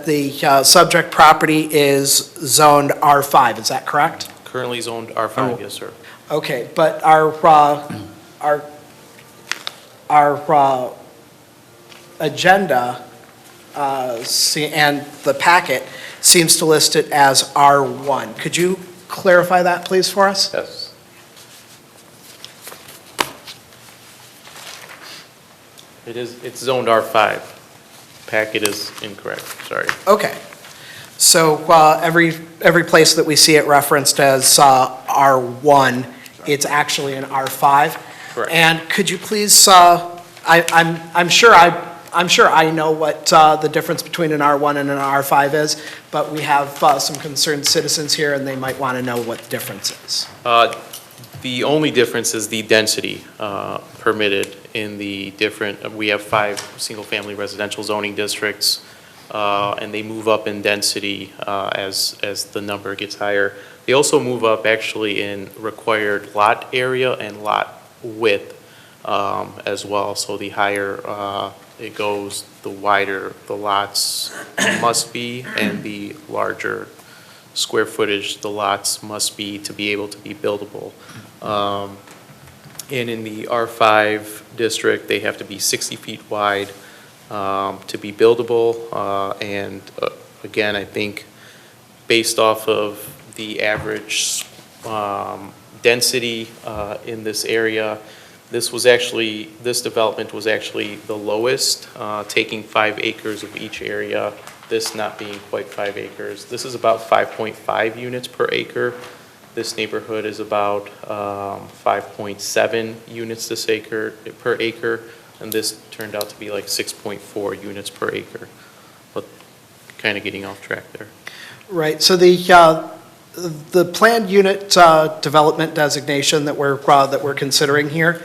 the subject property is zoned R5, is that correct? Currently zoned R5, yes, sir. Okay, but our agenda and the packet seems to list it as R1. Could you clarify that, please, for us? Yes. It's zoned R5. Packet is incorrect, sorry. Okay. So every place that we see it referenced as R1, it's actually an R5? Correct. And could you please, I'm sure I know what the difference between an R1 and an R5 is, but we have some concerned citizens here, and they might want to know what the difference is. The only difference is the density permitted in the different, we have 5 single-family residential zoning districts, and they move up in density as the number gets higher. They also move up actually in required lot area and lot width as well. So the higher it goes, the wider the lots must be, and the larger square footage the lots must be to be able to be buildable. And in the R5 district, they have to be 60 feet wide to be buildable. And again, I think based off of the average density in this area, this development was actually the lowest, taking 5 acres of each area, this not being quite 5 acres. This is about 5.5 units per acre. This neighborhood is about 5.7 units per acre, and this turned out to be like 6.4 units per acre. But kind of getting off track there. Right, so the planned unit development designation that we're considering here,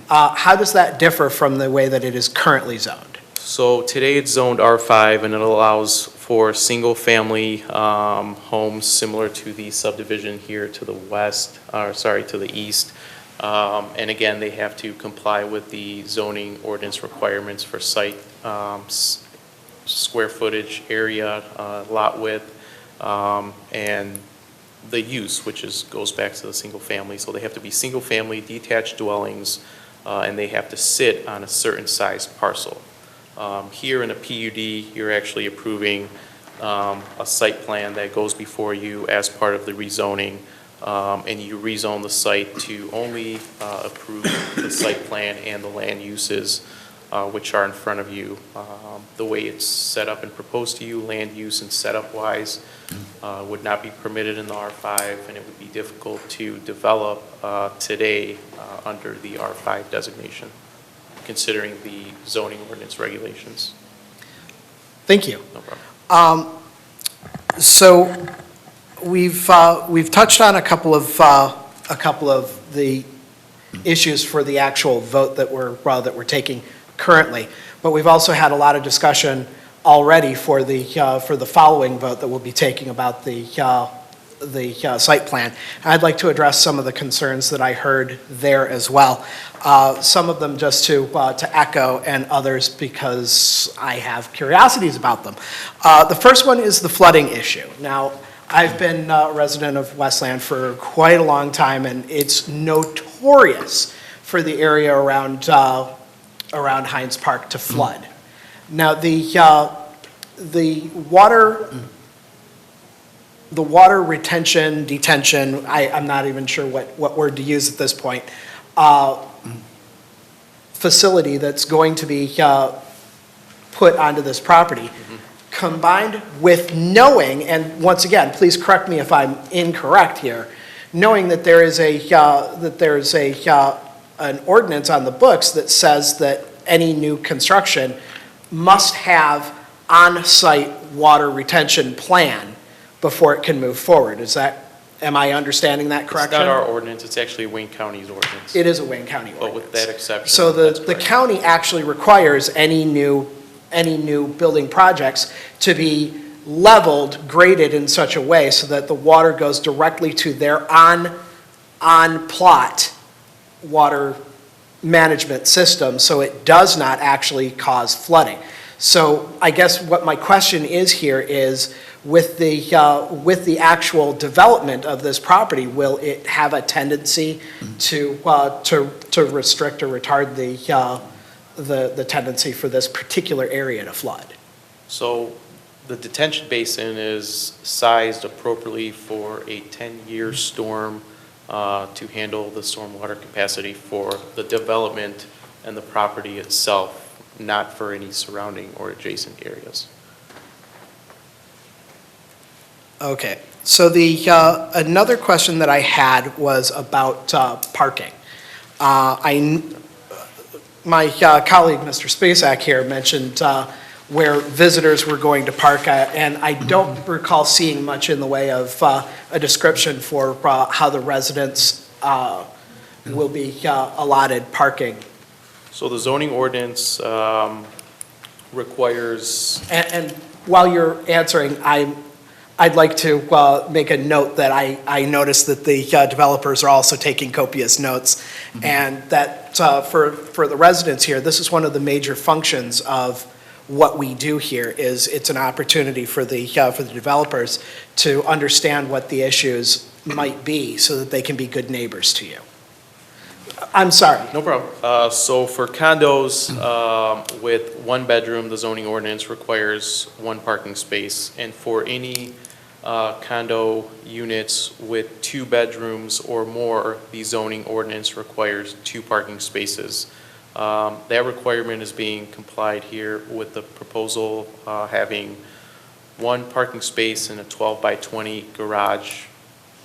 how does that differ from the way that it is currently zoned? So today it's zoned R5, and it allows for single-family homes similar to the subdivision here to the west, or sorry, to the east. And again, they have to comply with the zoning ordinance requirements for site, square footage, area, lot width, and the use, which goes back to the single-family. So they have to be single-family detached dwellings, and they have to sit on a certain sized parcel. Here in a PUD, you're actually approving a site plan that goes before you as part of the rezoning, and you rezone the site to only approve the site plan and the land uses which are in front of you. The way it's set up and proposed to you, land use and setup-wise, would not be permitted in the R5, and it would be difficult to develop today under the R5 designation, considering the zoning ordinance regulations. Thank you. No problem. So we've touched on a couple of the issues for the actual vote that we're taking currently, but we've also had a lot of discussion already for the following vote that we'll be taking about the site plan. I'd like to address some of the concerns that I heard there as well. Some of them just to echo, and others because I have curiosities about them. The first one is the flooding issue. Now, I've been a resident of Westland for quite a long time, and it's notorious for the area around Hines Park to flood. Now, the water retention, detention, I'm not even sure what word to use at this point, facility that's going to be put onto this property, combined with knowing, and once again, please correct me if I'm incorrect here, knowing that there is an ordinance on the books that says that any new construction must have on-site water retention plan before it can move forward. Am I understanding that correctly? It's not our ordinance, it's actually Wayne County's ordinance. It is a Wayne County ordinance. But with that exception, So that's the correct. county actually requires any new building projects to be leveled, graded in such a way so that the water goes directly to their on-plot water management system, so it does not actually cause flooding. So I guess what my question is here is, with the actual development of this property, will it have a tendency to restrict or retard the tendency for this particular area to flood? So the detention basin is sized appropriately for a 10-year storm to handle the stormwater capacity for the development and the property itself, not for any surrounding or adjacent areas. Okay, so another question that I had was about parking. My colleague, Mr. Spacek here, mentioned where visitors were going to park, and I don't recall seeing much in the way of a description for how the residents will be allotted parking. So the zoning ordinance requires, And while you're answering, I'd like to make a note that I noticed that the developers are also taking copious notes, and that for the residents here, this is one of the major functions of what we do here. Is it's an opportunity for the developers to understand what the issues might be, so that they can be good neighbors to you. I'm sorry. no problem. So for condos with one bedroom, the zoning ordinance requires one parking space. And for any condo units with 2 bedrooms or more, the zoning ordinance requires 2 parking spaces. That requirement is being complied here with the proposal having 1 parking space in a 12 by 20 garage.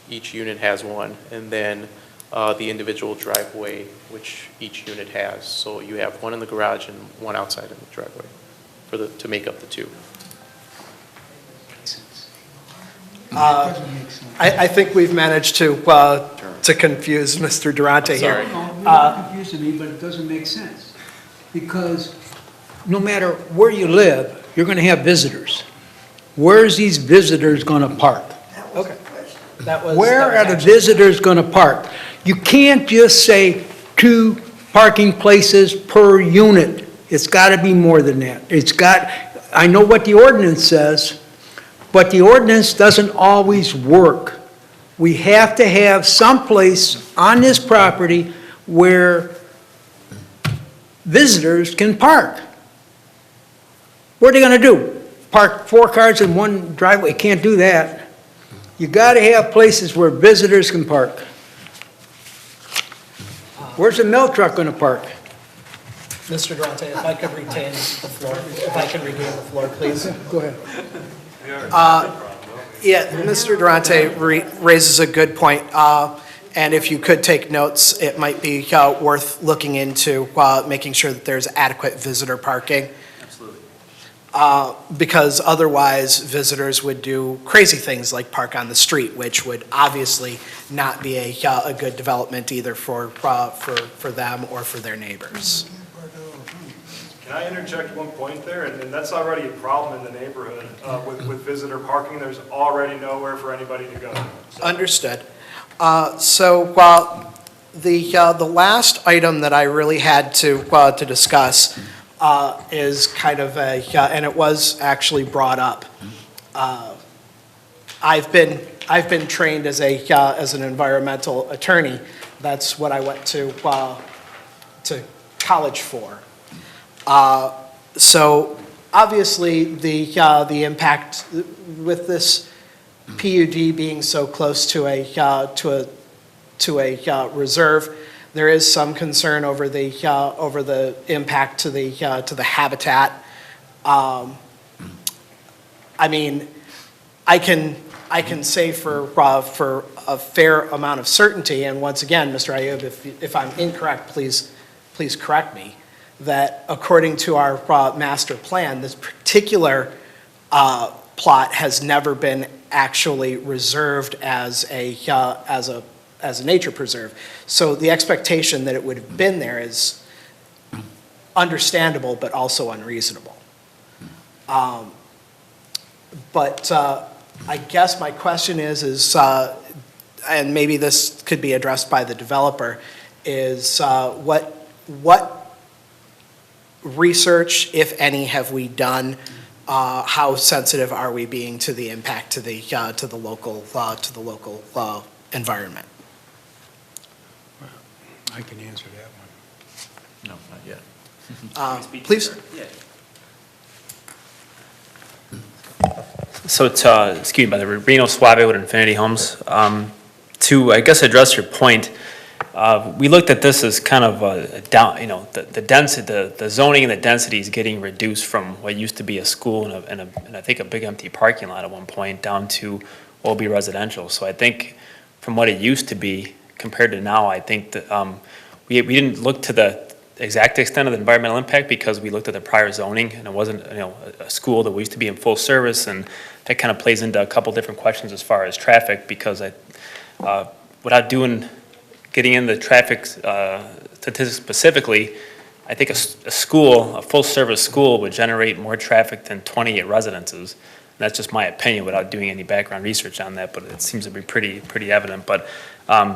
Each unit has one, and then the individual driveway, which each unit has. So you have 1 in the garage and 1 outside in the driveway to make up the 2. Doesn't make sense. I think we've managed to confuse Mr. Durante here. Sorry. No, you're not confusing me, but it doesn't make sense. Because no matter where you live, you're going to have visitors. Where's these visitors going to park? Okay. That was. Where that was are the actually- visitors going to park? You can't just say 2 parking places per unit. It's got to be more than that. I know what the ordinance says, but the ordinance doesn't always work. We have to have some place on this property where visitors can park. What are they going to do? Park 4 cars in one driveway? Can't do that. You got to have places where visitors can park. Where's the milk truck going to park? Mr. Durante, if I could retain the floor, if I can regain the floor, please. Go ahead. Yeah, Mr. Durante raises a good point, and if you could take notes, it might be worth looking into making sure that there's adequate visitor parking. Absolutely. Because otherwise, visitors would do crazy things like park on the street, which would obviously not be a good development either for them or for their neighbors. Can I interject one point there? And that's already a problem in the neighborhood with visitor parking. There's already nowhere for anybody to go. So- Understood. So while the last item that I really had to discuss is kind of and it was actually brought up. I've been trained as an environmental attorney. That's what I went to college for. So obviously the impact with this PUD being so close to a reserve, there is some concern over the impact to the habitat. I mean, I can say for a fair amount of certainty, and once again, Mr. Ayoub, if I'm incorrect, please correct me, that according to our master plan, this particular plot has never been actually reserved as a nature preserve. So the expectation that it would have been there is understandable, but also unreasonable. But I guess my question is, and maybe this could be addressed by the developer, is what research, if any, have we done? How sensitive are we being to the impact to the local environment? I can answer that one. No, not yet. Please. So it's, excuse me, by the Reno Suave with Infinity Homes. To, I guess, address your point, we looked at this as kind of a down, the density, the zoning and the density is getting reduced from what used to be a school and I think a big empty parking lot at one point down to what will be residential. So I think from what it used to be compared to now, I think that we didn't look to the exact extent of the environmental impact because we looked at the prior zoning and it wasn't, a school that used to be in full service, and that kind of plays into a couple different questions as far as traffic, because without getting into traffic statistics specifically, I think a school, a full-service school would generate more traffic than 28 residences. And that's just my opinion without doing any background research on that, but it seems to be pretty evident. But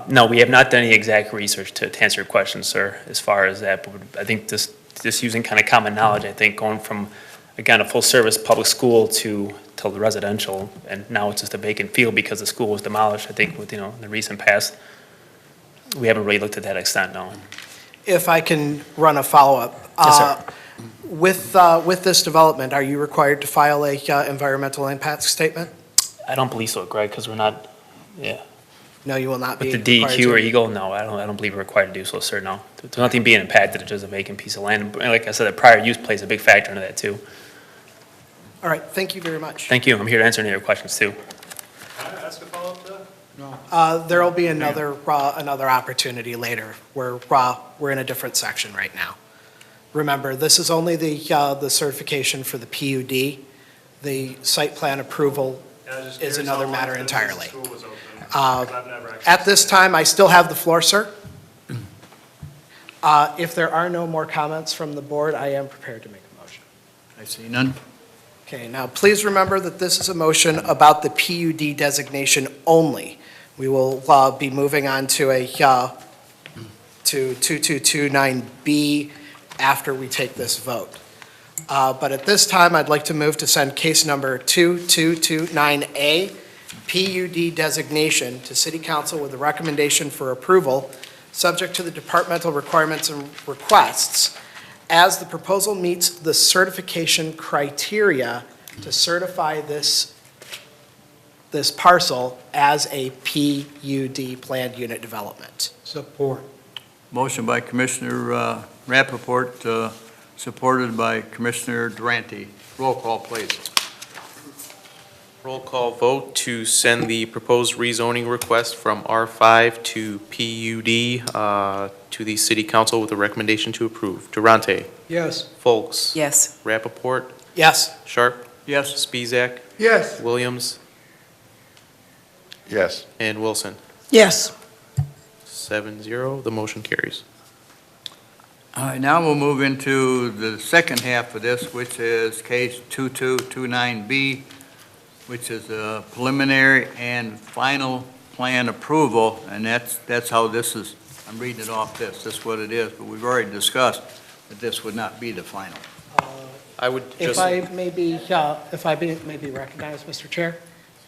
no, we have not done any exact research to answer your question, sir, as far as that. But I think just using kind of common knowledge, I think going from, again, a full-service public school to the residential, and now it's just a vacant field because the school was demolished, I think, with, in the recent past. We haven't really looked at that extent, no. If I can run a follow-up. Yes, sir. With this development, are you required to file a environmental impact statement? I don't believe so, Greg, because we're not, No, you will not be with the required DEQ or to. Eagle, no, I don't believe we're required to do so, sir, no. There's nothing being impacted, it's just a vacant piece of land. And like I said, the prior use plays a big factor into that, too. All right, thank you very much. Thank you, I'm here to answer any of your questions, too. Can I ask a follow-up to that? There will be another opportunity later. We're in a different section right now. Remember, this is only the certification for the PUD. The site plan approval is another matter entirely. At this time, I still have the floor, sir. If there are no more comments from the board, I am prepared to make a motion. I see none. Okay, now please remember that this is a motion about the PUD designation only. We will be moving on to to 2229B after we take this vote. But at this time, I'd like to move to send case number 2229A, PUD designation, to City Council with a recommendation for approval, subject to the departmental requirements and requests, as the proposal meets the certification criteria to certify this parcel as a PUD planned unit development. Support. Motion by Commissioner Rappaport, supported by Commissioner Durante. Roll call, please. Roll call vote to send the proposed rezoning request from R5 to PUD to the City Council with a recommendation to approve. Durante. Yes. Folks. Yes. Rappaport. Yes. Sharp. Yes. Spezak. Yes. Williams. Yes. And Wilson. Yes. 7-0, the motion carries. All right, now we'll move into the second half of this, which is case 2229B, which is a preliminary and final plan approval, and that's how this is, I'm reading it off this is what it is, but we've already discussed that this would not be the final. I would If just, I may be recognized, Mr. Chair?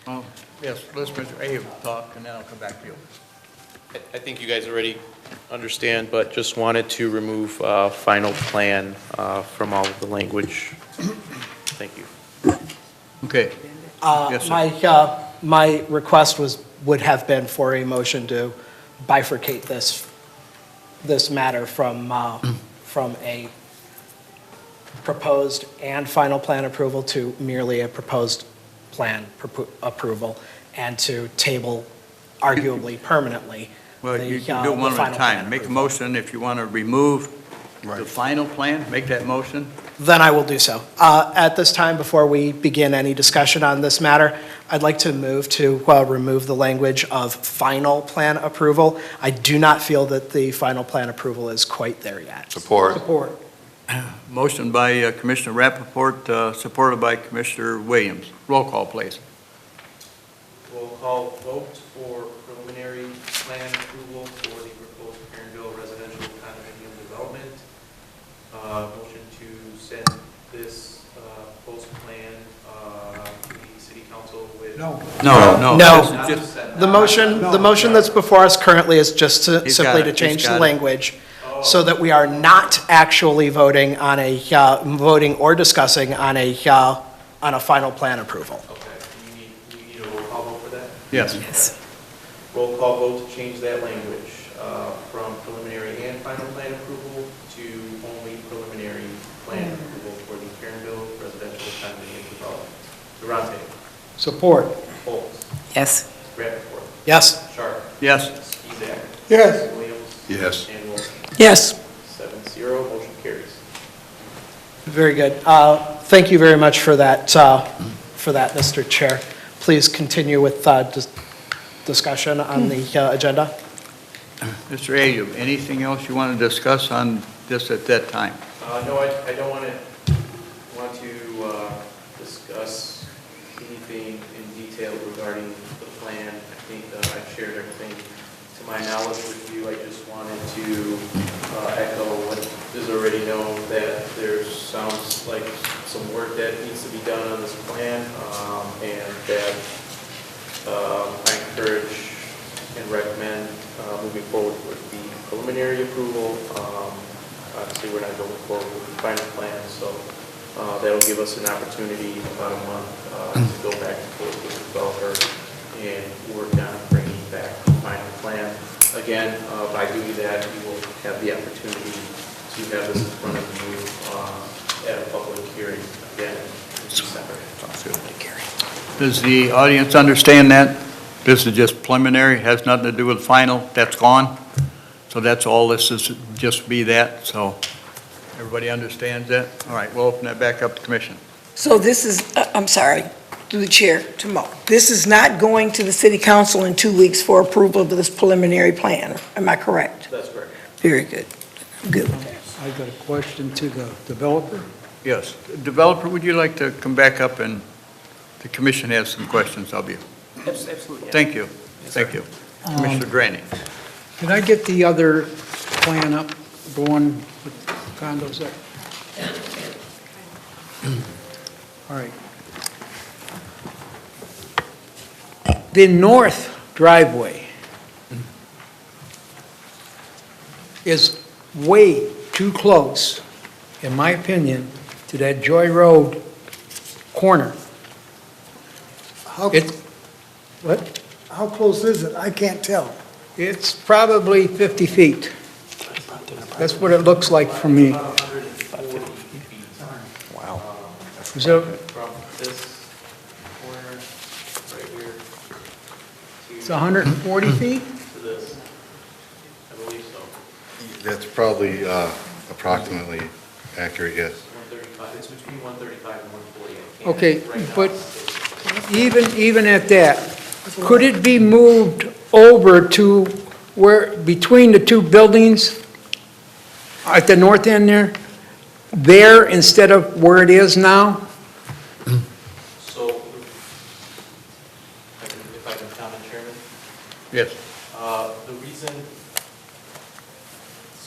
Oh, yes, let's Mr. Abe talk, and then I'll come back to you. I think you guys already understand, but just wanted to remove final plan from all of the language. Thank you. Okay. Yes, sir. My request would have been for a motion to bifurcate this matter from a proposed and final plan approval to merely a proposed plan approval, and to table arguably permanently. Well, you can do the it one at a final time. plan Make a approval. motion if you want to remove the final plan, make that motion. Then I will do so. At this time, before we begin any discussion on this matter, I'd like to move to remove the language of final plan approval. I do not feel that the final plan approval is quite there yet. Support. Support. Motion by Commissioner Rappaport, supported by Commissioner Williams. Roll call, please. Roll call vote for preliminary plan approval for the proposed Kernville residential condominium development. Motion to send this proposed plan to the City Council with. No. No. This is just- The motion that's before us currently is just He's simply got to it. change He's the got it. language so that we are not actually voting on voting or discussing on a final plan approval. Okay, you need a roll call vote for that? Yes. Yes. Roll call vote to change that language from preliminary and final plan approval to only preliminary plan approval for the Kernville residential condominium development. Durante. Support. Folds. Yes. Rappaport. Yes? Sharp. Yes. Spezak. Yes. Williams. Yes. And Wilson. Yes. 7-0, motion carries. Very good. Thank you very much for that, Mr. Chair. Please continue with discussion on the agenda. Mr. Ayub, anything else you want to discuss on this at that time? No, I don't want to discuss anything in detail regarding the plan. I think I've shared everything to my knowledge with you. I just wanted to echo what is already known, that there sounds like some work that needs to be done on this plan, and that I encourage and recommend moving forward with the preliminary approval. Obviously, we're not going forward with the final plan, so that'll give us an opportunity in about a month to go back and forth with the developer and work on bringing back the final plan. Again, by doing that, we will have the opportunity to have this in front of you at a public hearing again in December. Does the audience understand that? This is just preliminary, has nothing to do with final, that's gone. So that's all this is, just be that, so everybody understands that? All right, we'll open that back up to commission. So this is, I'm sorry, through the chair, to Mo. This is not going to the city council in 2 weeks for approval of this preliminary plan. Am I correct? That's correct. Very good. I'm good with that. I got a question to the developer. Yes. Developer, would you like to come back up, and the commission has some questions of you? Absolutely. Thank you. Thank you. Commissioner Drainey. Can I get the other plan up, going with condos there? All right. The north driveway is way too close, in my opinion, to that Joy Road corner. It, what? How close is it? I can't tell. It's probably 50 feet. That's what it looks like from me. About 150 feet. Wow. So, From this corner right here it's 140 feet? to this. I believe so. That's probably approximately accurate, yes. 135, it's between 135 and 140. I can't Okay, right now but say. even at that, could it be moved over to where, between the two buildings at the north end there instead of where it is now? So, if I can comment, Chairman? Yes.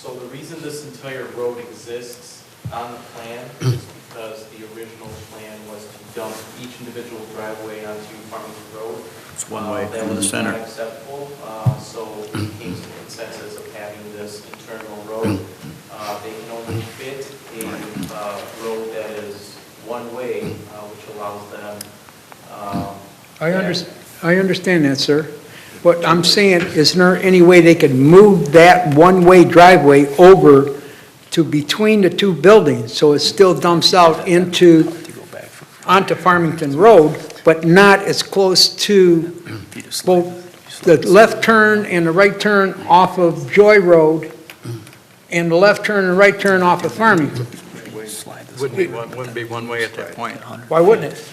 The reason this entire road exists on the plan is because the original plan was to dump each individual driveway onto Farmington Road. It's one way That from the was center. not acceptable, so we came to the consensus of having this internal road. They can only fit a road that is one way, which allows them. I understand that, sir. But I'm saying, is there any way they could move that one-way driveway over to between the two buildings so it still dumps out onto Farmington Road, but not as close to both the left turn and the right turn off of Joy Road and the left turn and right turn off of Farmington? Wouldn't be one way at that point. Why wouldn't it?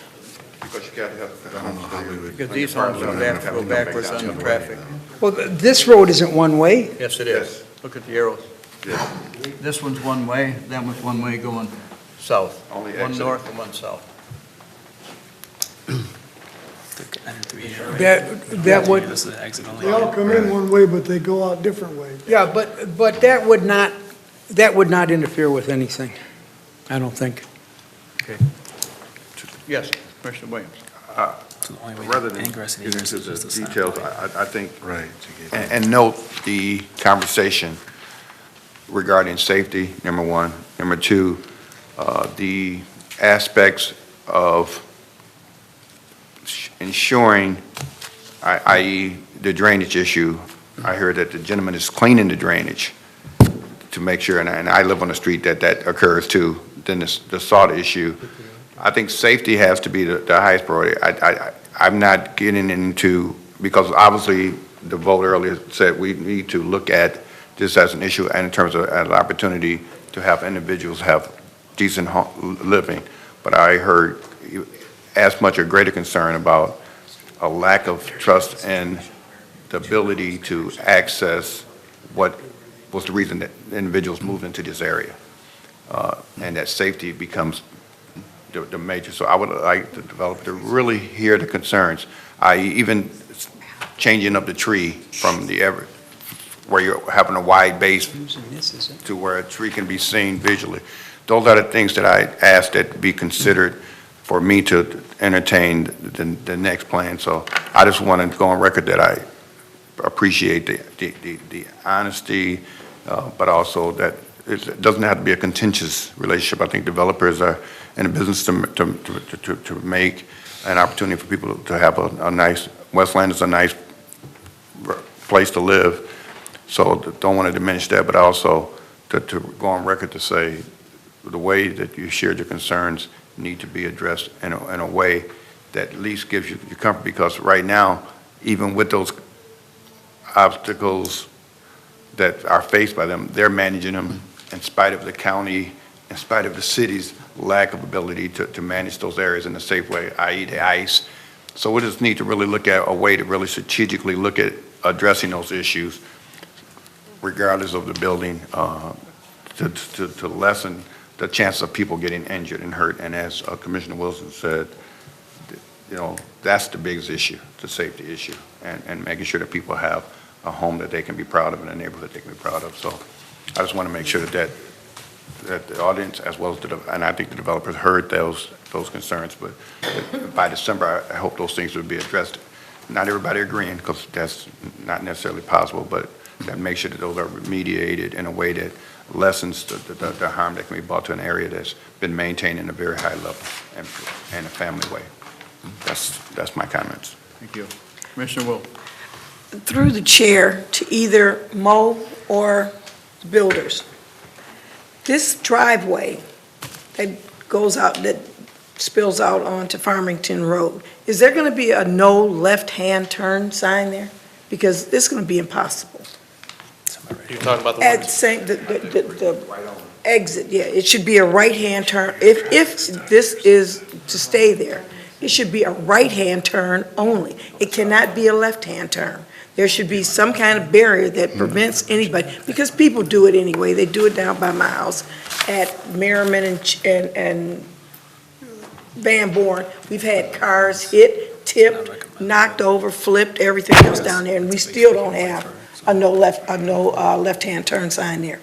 Because you gotta have. I don't know how we would. Because these homes would have to go backwards on the traffic. Well, this road isn't one way. Yes, it is. Look at the arrows. This one's one way, that one's one way going south. Only One exit. north and one south. That would, This is the exit only. They all come in one way, but they go out different ways. yeah, but that would not interfere with anything, I don't think. Okay. Yes, Commissioner Williams. So the only way Rather to than ingress get and into egress is just the the center. details, I think, Right. and note the conversation regarding safety, number one. Number two, the aspects of ensuring, i.e. the drainage issue. I heard that the gentleman is cleaning the drainage to make sure, and I live on a street that occurs too. Then the salt issue. I think safety has to be the highest priority. I'm not getting into, because obviously the vote earlier said we need to look at this as an issue and in terms of an opportunity to have individuals have decent living. But I heard as much or greater concern about a lack of trust and the ability to access what was the reason that individuals moved into this area. And that safety becomes the major. So I would like the developer to really hear the concerns, i.e. even changing up the tree from where you're having a wide base to where a tree can be seen visually. Those are the things that I asked that be considered for me to entertain the next plan. So I just want to go on record that I appreciate the honesty, but also that it doesn't have to be a contentious relationship. I think developers are in a business to make an opportunity for people to have a nice, Westland is a nice place to live. So don't want to diminish that, but also to go on record to say the way that you shared your concerns need to be addressed in a way that at least gives you comfort, because right now, even with those obstacles that are faced by them, they're managing them in spite of the county in spite of the city's lack of ability to manage those areas in a safe way, i.e. the ice. So we just need to really look at a way to really strategically look at addressing those issues regardless of the building, to lessen the chance of people getting injured and hurt. And as Commissioner Wilson said, you know, that's the biggest issue, the safety issue, and making sure that people have a home that they can be proud of and a neighborhood they can be proud of. So I just want to make sure that the audience, as well as and I think the developers heard those concerns, but by December, I hope those things would be addressed. Not everybody agreeing, because that's not necessarily possible, but that make sure that those are remediated in a way that lessens the harm that can be brought to an area that's been maintained in a very high level and in a family way. That's my comments. Thank you. Commissioner Wu. Through the chair to either Mo or the builders. This driveway that goes out, that spills out onto Farmington Road, is there going to be a no left-hand turn sign there? Because this is going to be impossible. You're talking about the At ones, saying the exit, yeah, it should be a right-hand turn. If this is to stay there, it should be a right-hand turn only. It cannot be a left-hand turn. There should be some kind of barrier that prevents anybody, because people do it anyway. They do it down by my house at Merriman and Van Born. We've had cars hit, tipped, knocked over, flipped, everything else down there, and we still don't have a no left-hand turn sign there.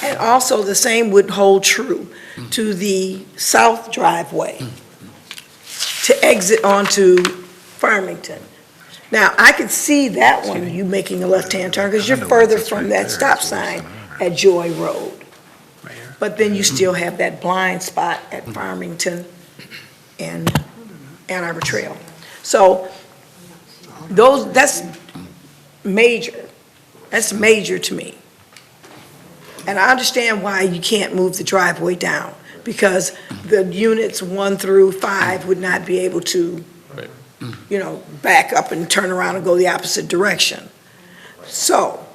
And also, the same would hold true to the south driveway to exit onto Farmington. Now, I could see that one, you making a left-hand turn, because you're further from that stop sign at Joy Road. But then you still have that blind spot at Farmington and Ann Arbor Trail. So that's major. That's major to me. And I understand why you can't move the driveway down, because the units 1 through 5 would not be able to, you know, back up and turn around and go the opposite direction. So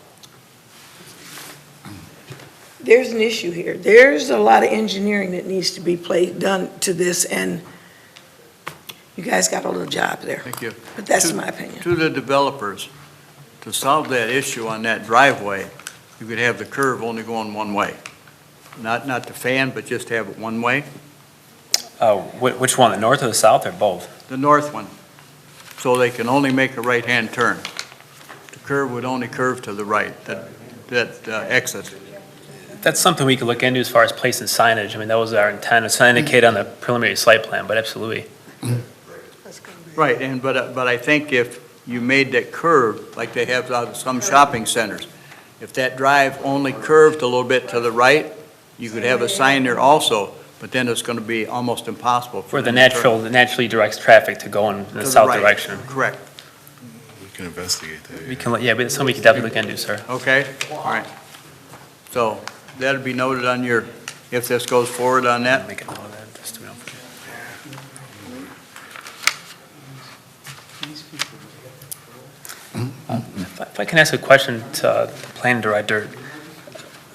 there's an issue here. There's a lot of engineering that needs to be done to this, and you guys got a little job there. Thank you. But that's my opinion. To the developers, to solve that issue on that driveway, you could have the curve only going one way. Not the fan, but just have it one way. Which one, the north or the south, or both? The north one, so they can only make a right-hand turn. The curve would only curve to the right, that exit. That's something we could look into as far as placing signage. I mean, that was our intent, it's indicated on the preliminary site plan, but absolutely. Right, but I think if you made that curve, like they have out of some shopping centers, if that drive only curved a little bit to the right, you could have a sign there also, but then it's going to be almost impossible. Where the naturally directs traffic to go in the south direction. Correct. We can investigate that. We can, yeah, but it's something we can definitely look into, sir. Okay, all right. So that'll be noted on your, if this goes forward on that. Make a note of that, just to know. If I can ask a question to the planning director,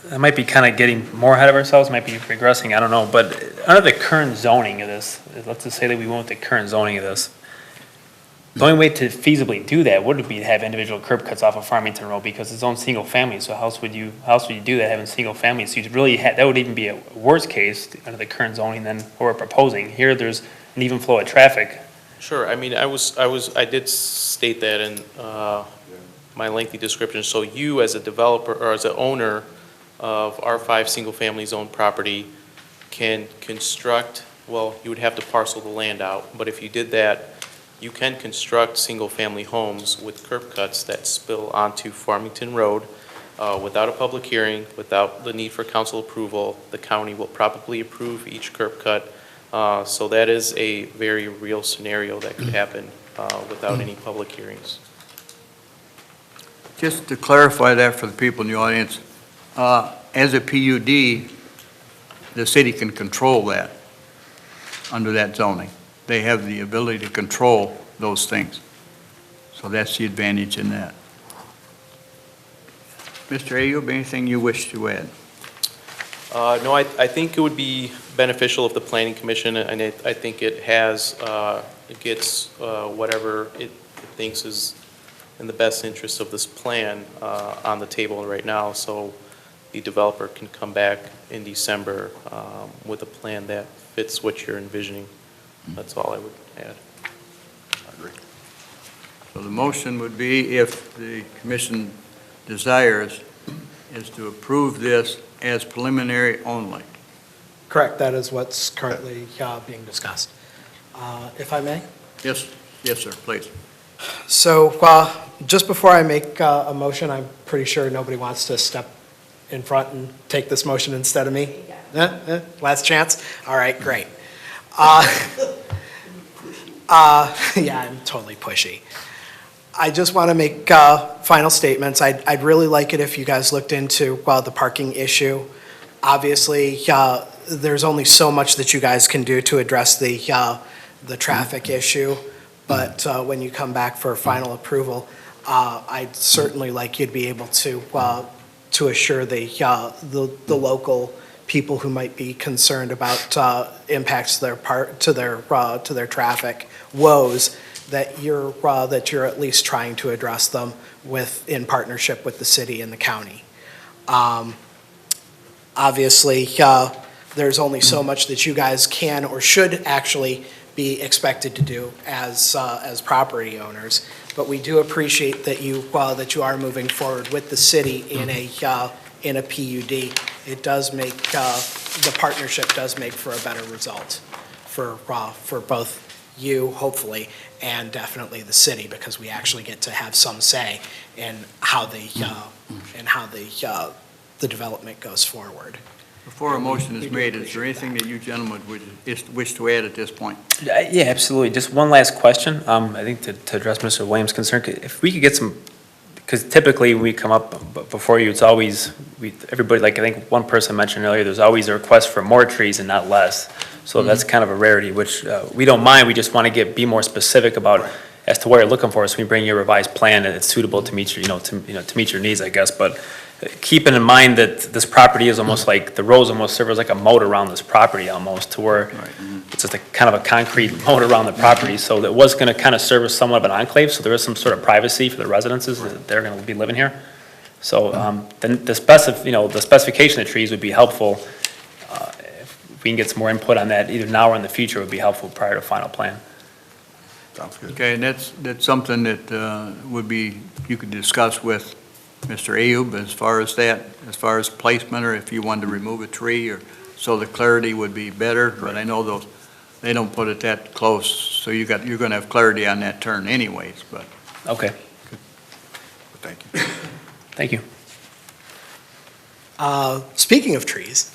that might be kind of getting more ahead of ourselves, might be regressing, I don't know, but under the current zoning of this, let's just say that we went with the current zoning of this, the only way to feasibly do that would be to have individual curb cuts off of Farmington Road, because it's own single family, so how else would you do that, having single family? So you'd really that would even be a worst case under the current zoning than what we're proposing. Here, there's an even flow of traffic. sure, I mean, I did state that in my lengthy description. So you, as a developer, or as an owner of R5 single-family zone property, can construct, well, you would have to parcel the land out, but if you did that, you can construct single-family homes with curb cuts that spill onto Farmington Road without a public hearing, without the need for council approval. The county will probably approve each curb cut. So that is a very real scenario that could happen without any public hearings. Just to clarify that for the people in the audience, as a PUD, the city can control that under that zoning. They have the ability to control those things. So that's the advantage in that. Mr. Ayub, anything you wish to add? No, I think it would be beneficial if the planning commission, and I think it has, it gets whatever it thinks is in the best interest of this plan on the table right now, so the developer can come back in December with a plan that fits what you're envisioning. That's all I would add. I agree. So the motion would be, if the commission desires, is to approve this as preliminary only. Correct, that is what's currently being discussed. If I may? Yes, yes, sir, please. So just before I make a motion, I'm pretty sure nobody wants to step in front and take this motion instead of me? Last chance? All right, great. Yeah, I'm totally pushy. I just want to make final statements. I'd really like it if you guys looked into the parking issue. Obviously, there's only so much that you guys can do to address the traffic issue, but when you come back for final approval, I'd certainly like you to be able to assure the local people who might be concerned about impacts to their traffic woes, that you're at least trying to address them in partnership with the city and the county. Obviously, there's only so much that you guys can or should actually be expected to do as property owners, but we do appreciate that you are moving forward with the city in a PUD. It does make, the partnership does make for a better result for both you, hopefully, and definitely the city, because we actually get to have some say in how the development goes forward. Before a motion is made, is there anything that you gentlemen would wish to add at this point? Yeah, absolutely. Just one last question, I think to address Mr. Williams' concern. If we could get some, because typically when we come up before you, it's always, everybody, like I think one person mentioned earlier, there's always a request for more trees and not less. So that's kind of a rarity, which we don't mind. We just want to be more specific about as to what you're looking for. So we bring you a revised plan that's suitable to meet your, to meet your needs, I guess. But keeping in mind that this property is almost like, the roads almost serve as like a moat around this property almost, to where it's just a kind of a concrete moat around the property. So that was going to kind of serve as somewhat of an enclave. So there is some sort of privacy for the residences that they're going to be living here. So then the specification of trees would be helpful. If we can get some more input on that, either now or in the future, would be helpful prior to final plan. Sounds good. Okay, and that's something that would be, you could discuss with Mr. Ayub as far as that, as far as placement, or if you wanted to remove a tree, or so the clarity would be better. But I know they don't put it that close, so you're going to have clarity on that turn anyways. But Okay. Thank you. Thank you. Speaking of trees,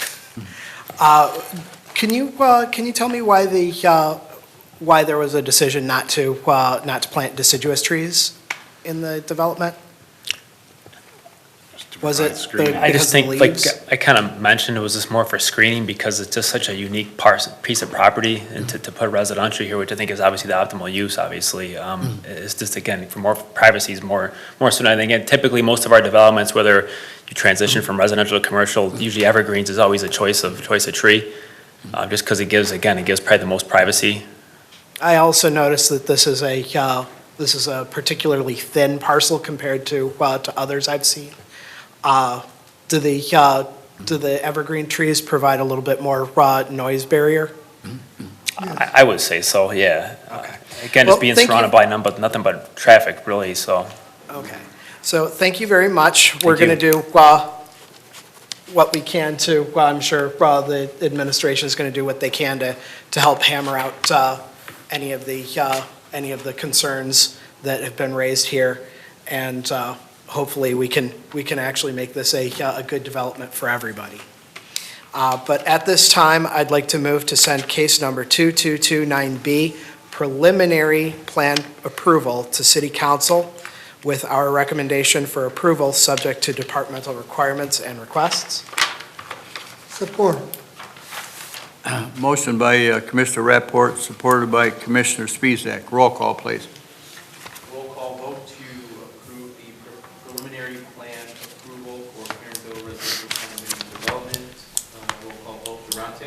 can you tell me why why there was a decision not to plant deciduous trees in the development? Was it I just think, like leaves? I kind of mentioned, it was just more for screening because it's just such a unique piece of property, and to put residential here, which I think is obviously the optimal use, obviously, it's just, again, for more privacy is more so than anything. And typically, most of our developments, whether you transition from residential to commercial, usually evergreens is always a choice of tree, just because it gives probably the most privacy. I also noticed that this is a particularly thin parcel compared to others I've seen. Do the evergreen trees provide a little bit more noise barrier? I would say so, yeah. Okay. Again, Well, just being thank you. surrounded by nothing but traffic, really, so. Okay. So thank you very much. We're Thank going to do what we can to, I'm sure the administration is going to do what they can to help hammer out any of the concerns that have been raised here. And hopefully we can actually make this a good development for everybody. But at this time, I'd like to move to send case number 2229B, preliminary plan approval, to City Council with our recommendation for approval subject to departmental requirements and requests. Support. motion by Commissioner Rapport, supported by Commissioner Spezak. Roll call, please. Roll call vote to approve the preliminary plan approval for Cairnville Residential Condominium Development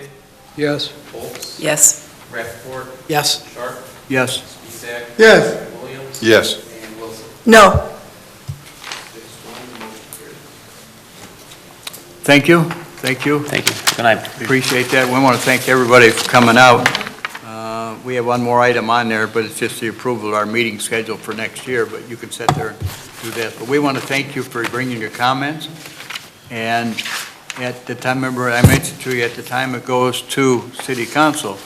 Monday, Yes. Foltz, Yes. Rappaport, Yes. Sharp, Yes. Spezak, Yes. Williams, Yes. and Wilson. No. 6-1, motion carried. Thank you, thank you. Thank you. Good night. Appreciate that. We want to thank everybody for coming out. We have one more item on there, but it's just the approval of our meeting schedule for next year, but you can sit there and do that. But we want to thank you for bringing your comments. And at the time, remember, I mentioned to you, at the time it goes to city council,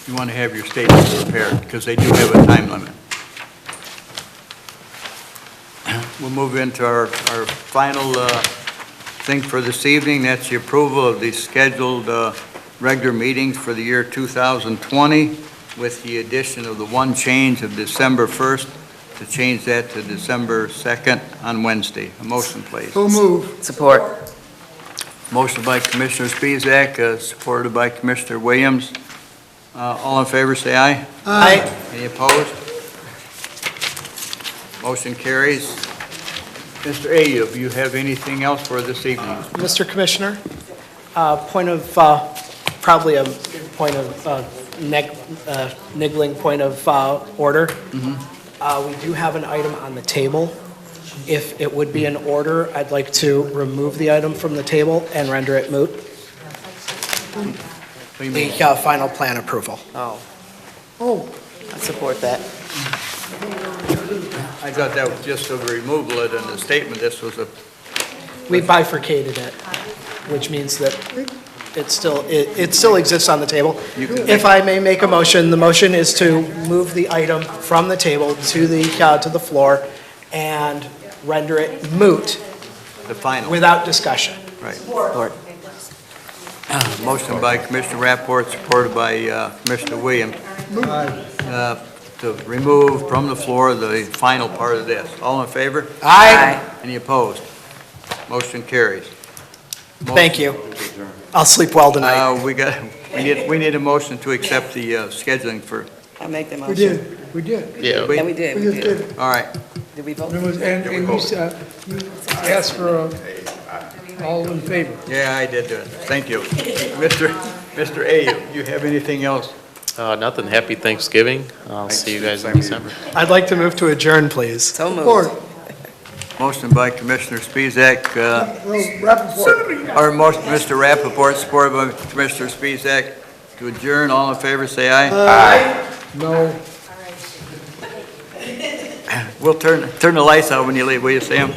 you want to have your statements prepared, because they do have a time limit. We'll move into our final thing for this evening. That's the approval of the scheduled regular meetings for the year 2020, with the addition of the one change of December 1st, to change that to December 2nd on Wednesday. A motion, please. So move. Support. Motion by Commissioner Spezak, supported by Commissioner Williams. All in favor, say aye. Aye. Any opposed? Motion carries. Mr. Ayub, you have anything else for this evening? Mr. Commissioner, point of, probably a point of niggling point of order. We do have an item on the table. If it would be in order, I'd like to remove the item from the table and render it moot. The final plan approval. Oh, Oh, I support that. I thought that was just a removal of the statement. This was a, We bifurcated it, which means that it still exists on the table. If I may make a motion, the motion is to move the item from the table to the floor and render it moot the final. without discussion. Right. Support. Motion by Commissioner Rappaport, supported by Commissioner Williams, to remove from the floor the final part of this. All in favor? Aye. Any opposed? Motion carries. Thank you. I'll sleep well tonight. We need a motion to accept the scheduling for, I make the we motion. did, we did. Yeah, Yeah, we did, We we just did. did it. all right. Did we vote? And you asked for all in favor. Yeah, I did do it. Thank you. Mr. Ayub, you have anything else? Nothing. Happy Thanksgiving. I'll see you guys in December. I'd like to move to adjourn, please. So moved. Support. Motion by Commissioner Spezak, Rappaport. or motion, Mr. Rappaport, supported by Commissioner Spezak, to adjourn. All in favor, say aye. No. We'll turn the lights out when you leave, will you, Sam?